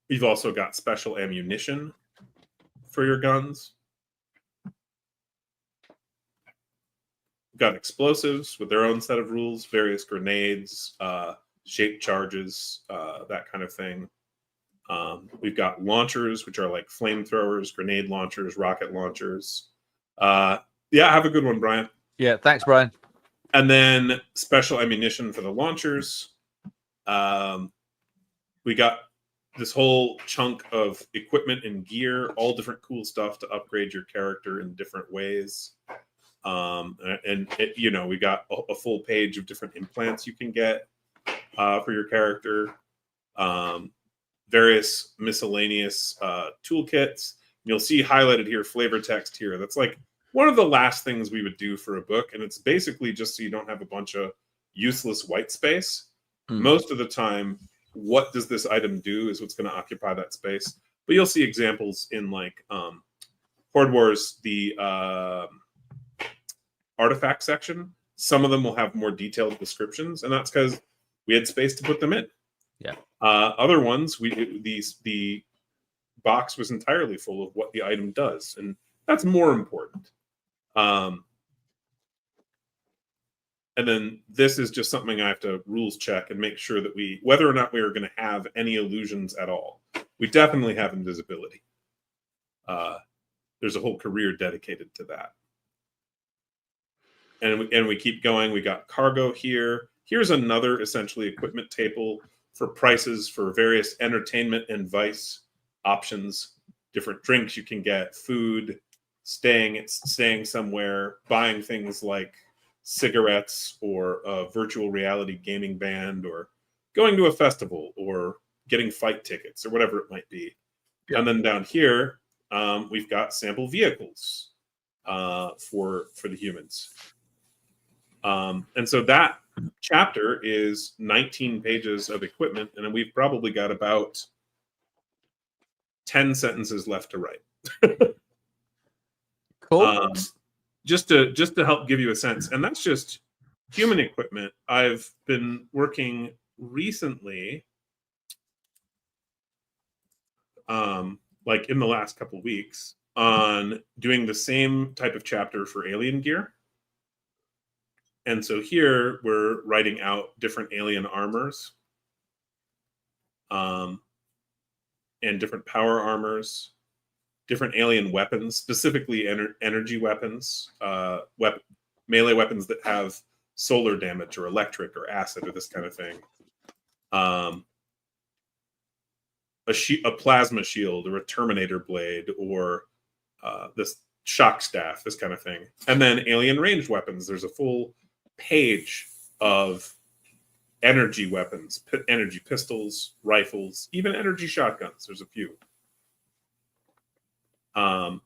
We've also got special ammunition for your guns. We've got explosives with their own set of rules, various grenades, shaped charges, that kind of thing. We've got launchers, which are like flamethrowers, grenade launchers, rocket launchers. Yeah, have a good one, Brian. Yeah, thanks, Brian. And then special ammunition for the launchers. We got this whole chunk of equipment and gear, all different cool stuff to upgrade your character in different ways. We got a full page of different implants you can get for your character. Various miscellaneous toolkits. You'll see highlighted here, flavor text here. That's like one of the last things we would do for a book. And it's basically just so you don't have a bunch of useless white space. Most of the time, what does this item do is what's going to occupy that space. But you'll see examples in like Horde Wars, the artifact section. Some of them will have more detailed descriptions, and that's because we had space to put them in. Yeah. Other ones, the box was entirely full of what the item does, and that's more important. And then this is just something I have to rules check and make sure that whether or not we are going to have any illusions at all. We definitely have invisibility. There's a whole career dedicated to that. And we keep going. We got cargo here. Here's another essentially equipment table for prices for various entertainment and vice options, different drinks you can get, food, staying somewhere, buying things like cigarettes or a virtual reality gaming band, or going to a festival, or getting fight tickets, or whatever it might be. Yeah. And then down here, we've got sample vehicles for the humans. And so that chapter is 19 pages of equipment, and we've probably got about 10 sentences left to write. Cool. Just to help give you a sense, and that's just human equipment. I've been working recently, like in the last couple of weeks, on doing the same type of chapter for alien gear. And so here we're writing out different alien armors, and different power armors, different alien weapons, specifically energy weapons, melee weapons that have solar damage or electric or acid or this kind of thing. A plasma shield or a Terminator blade or this shock staff, this kind of thing. And then alien ranged weapons. There's a full page of energy weapons, energy pistols, rifles, even energy shotguns. There's a few. And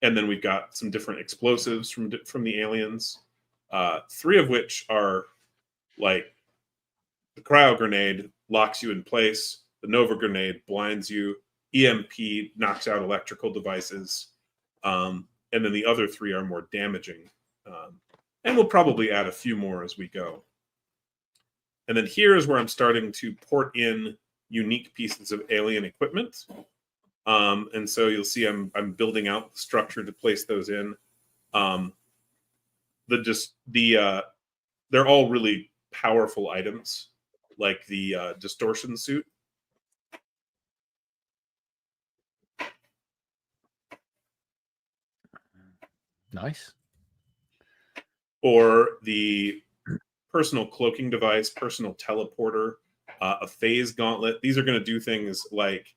then we've got some different explosives from the aliens, 3 of which are like the cryo grenade locks you in place, the Nova grenade blinds you, EMP knocks out electrical devices, and then the other 3 are more damaging. And we'll probably add a few more as we go. And then here is where I'm starting to port in unique pieces of alien equipment. And so you'll see I'm building out the structure to place those in. They're all really powerful items, like the distortion suit. Nice. Or the personal cloaking device, personal teleporter, a phase gauntlet. These are going to do things like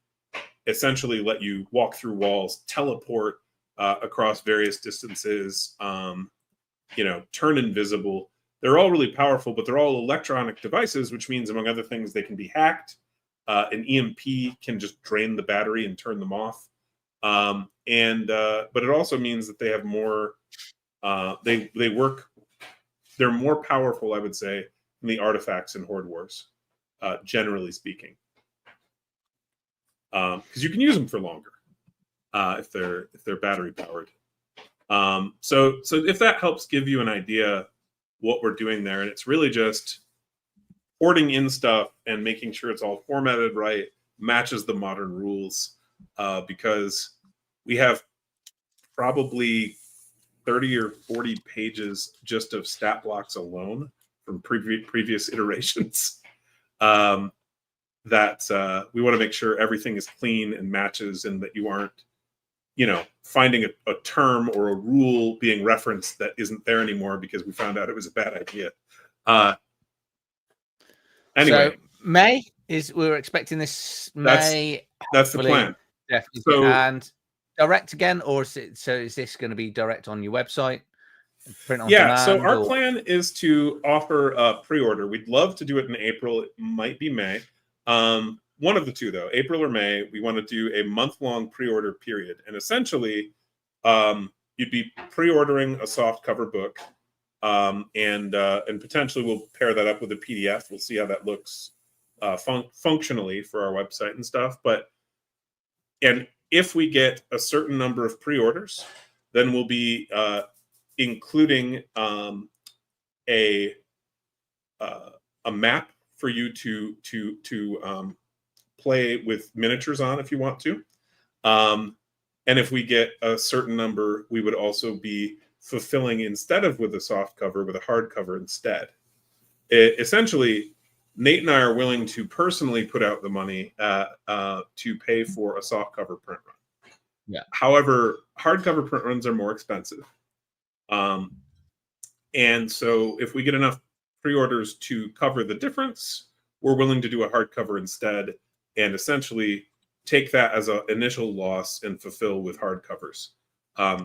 essentially let you walk through walls, teleport across various distances, turn invisible. They're all really powerful, but they're all electronic devices, which means, among other things, they can be hacked. An EMP can just drain the battery and turn them off. But it also means that they have more. They work. They're more powerful, I would say, than the artifacts in Horde Wars, generally speaking, because you can use them for longer if they're battery powered. So if that helps give you an idea what we're doing there, and it's really just porting in stuff and making sure it's all formatted right, matches the modern rules, because we have probably 30 or 40 pages just of stat blocks alone from previous iterations, that we want to make sure everything is clean and matches, and that you aren't finding a term or a rule being referenced that isn't there anymore because we found out it was a bad idea. Anyway, so May we're expecting this May. That's the plan. Definitely. So, and direct again, or is this going to be direct on your website? Print on demand, so our or... plan is to offer a pre-order. We'd love to do it in April. It might be May. One of the two, though, April or May. We want to do a month-long pre-order period, and essentially, you'd be pre-ordering a soft cover book, and potentially we'll pair that up with a PDF. We'll see how that looks functionally for our website and stuff. And if we get a certain number of pre-orders, then we'll be including a map for you to play with miniatures on if you want to. And if we get a certain number, we would also be fulfilling, instead of with a soft cover, with a hard cover instead. Essentially, Nate and I are willing to personally put out the money to pay for a soft cover print run. Yeah. However, hardcover print runs are more expensive. And so if we get enough pre-orders to cover the difference, we're willing to do a hardcover instead, and essentially take that as an initial loss and fulfill with hardcovers.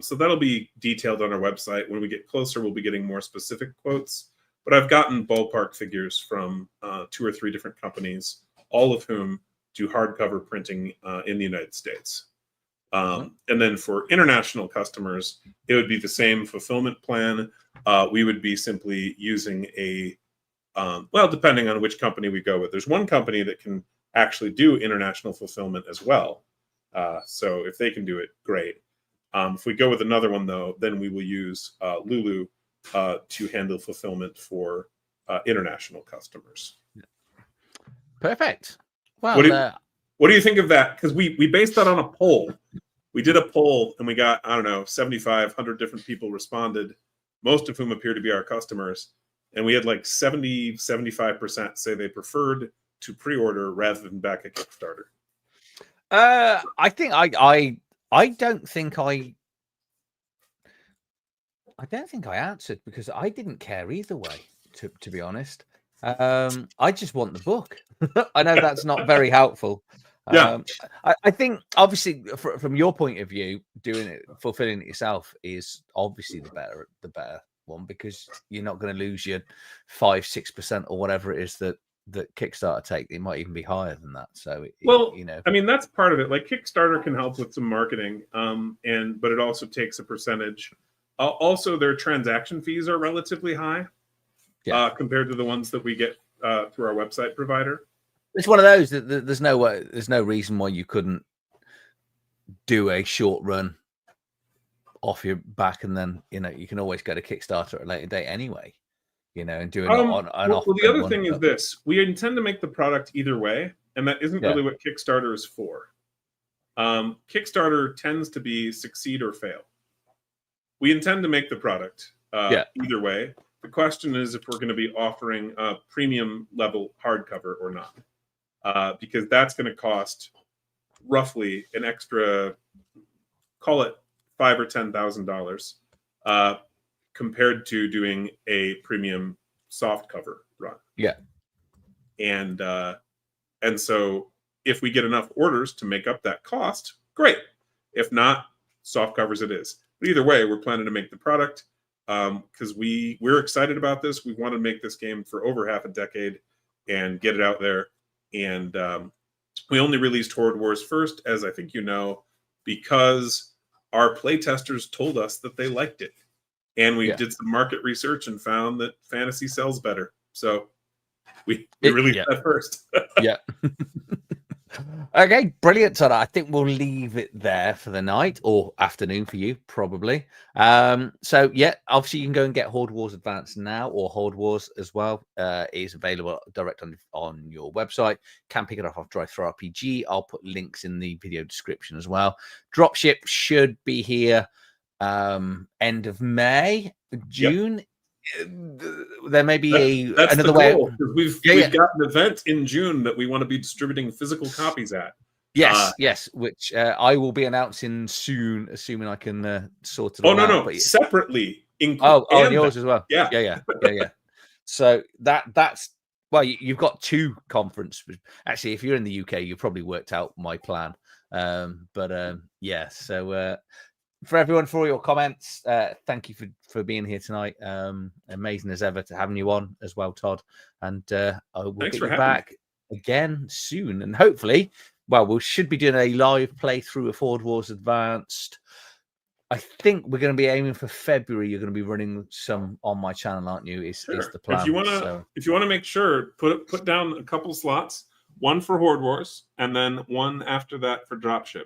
So that'll be detailed on our website. When we get closer, we'll be getting more specific quotes. But I've gotten ballpark figures from 2 or 3 different companies, all of whom do hardcover printing in the United States. And then for international customers, it would be the same fulfillment plan. We would be simply using depending on which company we go with. There's one company that can actually do international fulfillment as well. So if they can do it, great. If we go with another one, though, then we will use Lulu to handle fulfillment for international customers. Perfect. Well, what do you think of that? Because we based that on a poll. We did a poll and we got, 7,500 different people responded, most of whom appear to be our customers. And we had like 75% say they preferred to pre-order rather than back a Kickstarter. I think I don't think I answered, because I didn't care either way, to be honest. I just want the book. I know that's not very helpful. Yeah. I think obviously from your point of view, fulfilling it yourself is obviously the better one, because you're not going to lose your 5-6% or whatever it is that Kickstarter take. It might even be higher than that. So that's part of it. Like, Kickstarter can help with some marketing, but it also takes a percentage. Also, their transaction fees are relatively high compared to the ones that we get through our website provider. It's one of those that there's no reason why you couldn't do a short run off your back, and then you can always go to Kickstarter at a later date anyway. And do it on off. Well, the other thing is this: we intend to make the product either way, and that isn't really what Kickstarter is for. Kickstarter tends to be succeed or fail. We intend to make the product either way. The question is if we're going to be offering a premium level hardcover or not, because that's going to cost roughly an extra, call it $5,000 or $10,000, compared to doing a premium soft cover run. Yeah, and so if we get enough orders to make up that cost, great. If not, soft covers it is. But either way, we're planning to make the product because we're excited about this. We want to make this game for over half a decade and get it out there. And we only released Horde Wars first, as I think you know, because our playtesters told us that they liked it. And we did some market research and found that fantasy sells better. So we released that first. Yeah. Okay, brilliant, Todd. I think we'll leave it there for the night or afternoon for you, probably. So yeah, obviously you can go and get Horde Wars Advanced now, or Horde Wars as well. It is available direct on your website. Can pick it up off TTRPG. I'll put links in the video description as well. Dropship should be here end of May, June. Yep. There may be another way. We've got an event in June that we want to be distributing physical copies at. Yes, which I will be announcing soon, assuming I can sort it. But separately. On yours as well. Yeah. So that's you've got two conferences. Actually, if you're in the UK, you probably worked out my plan. So. For everyone, for all your comments, thank you for being here tonight. Amazing as ever to having you on as well, Todd. And I will get you back again soon. And hopefully, we should be doing a live playthrough of Horde Wars Advanced. I think we're going to be aiming for February. You're going to be running some on my channel, aren't you? Is the plan. If you want to make sure, put down a couple slots, one for Horde Wars, and then one after that for Dropship.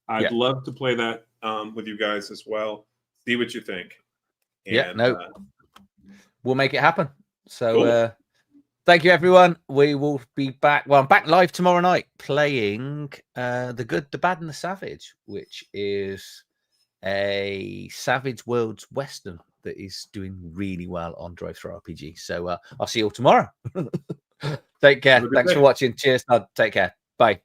I'd love to play that with you guys as well. See what you think. And, we'll make it happen. So cool. Thank you, everyone. We will be back. Well, I'm back live tomorrow night playing The Good, the Bad, and the Savage, which is a Savage Worlds Western that is doing really well on TTRPG. So I'll see you all tomorrow. Take care. Thanks for watching. Cheers, Todd. Take care. Bye.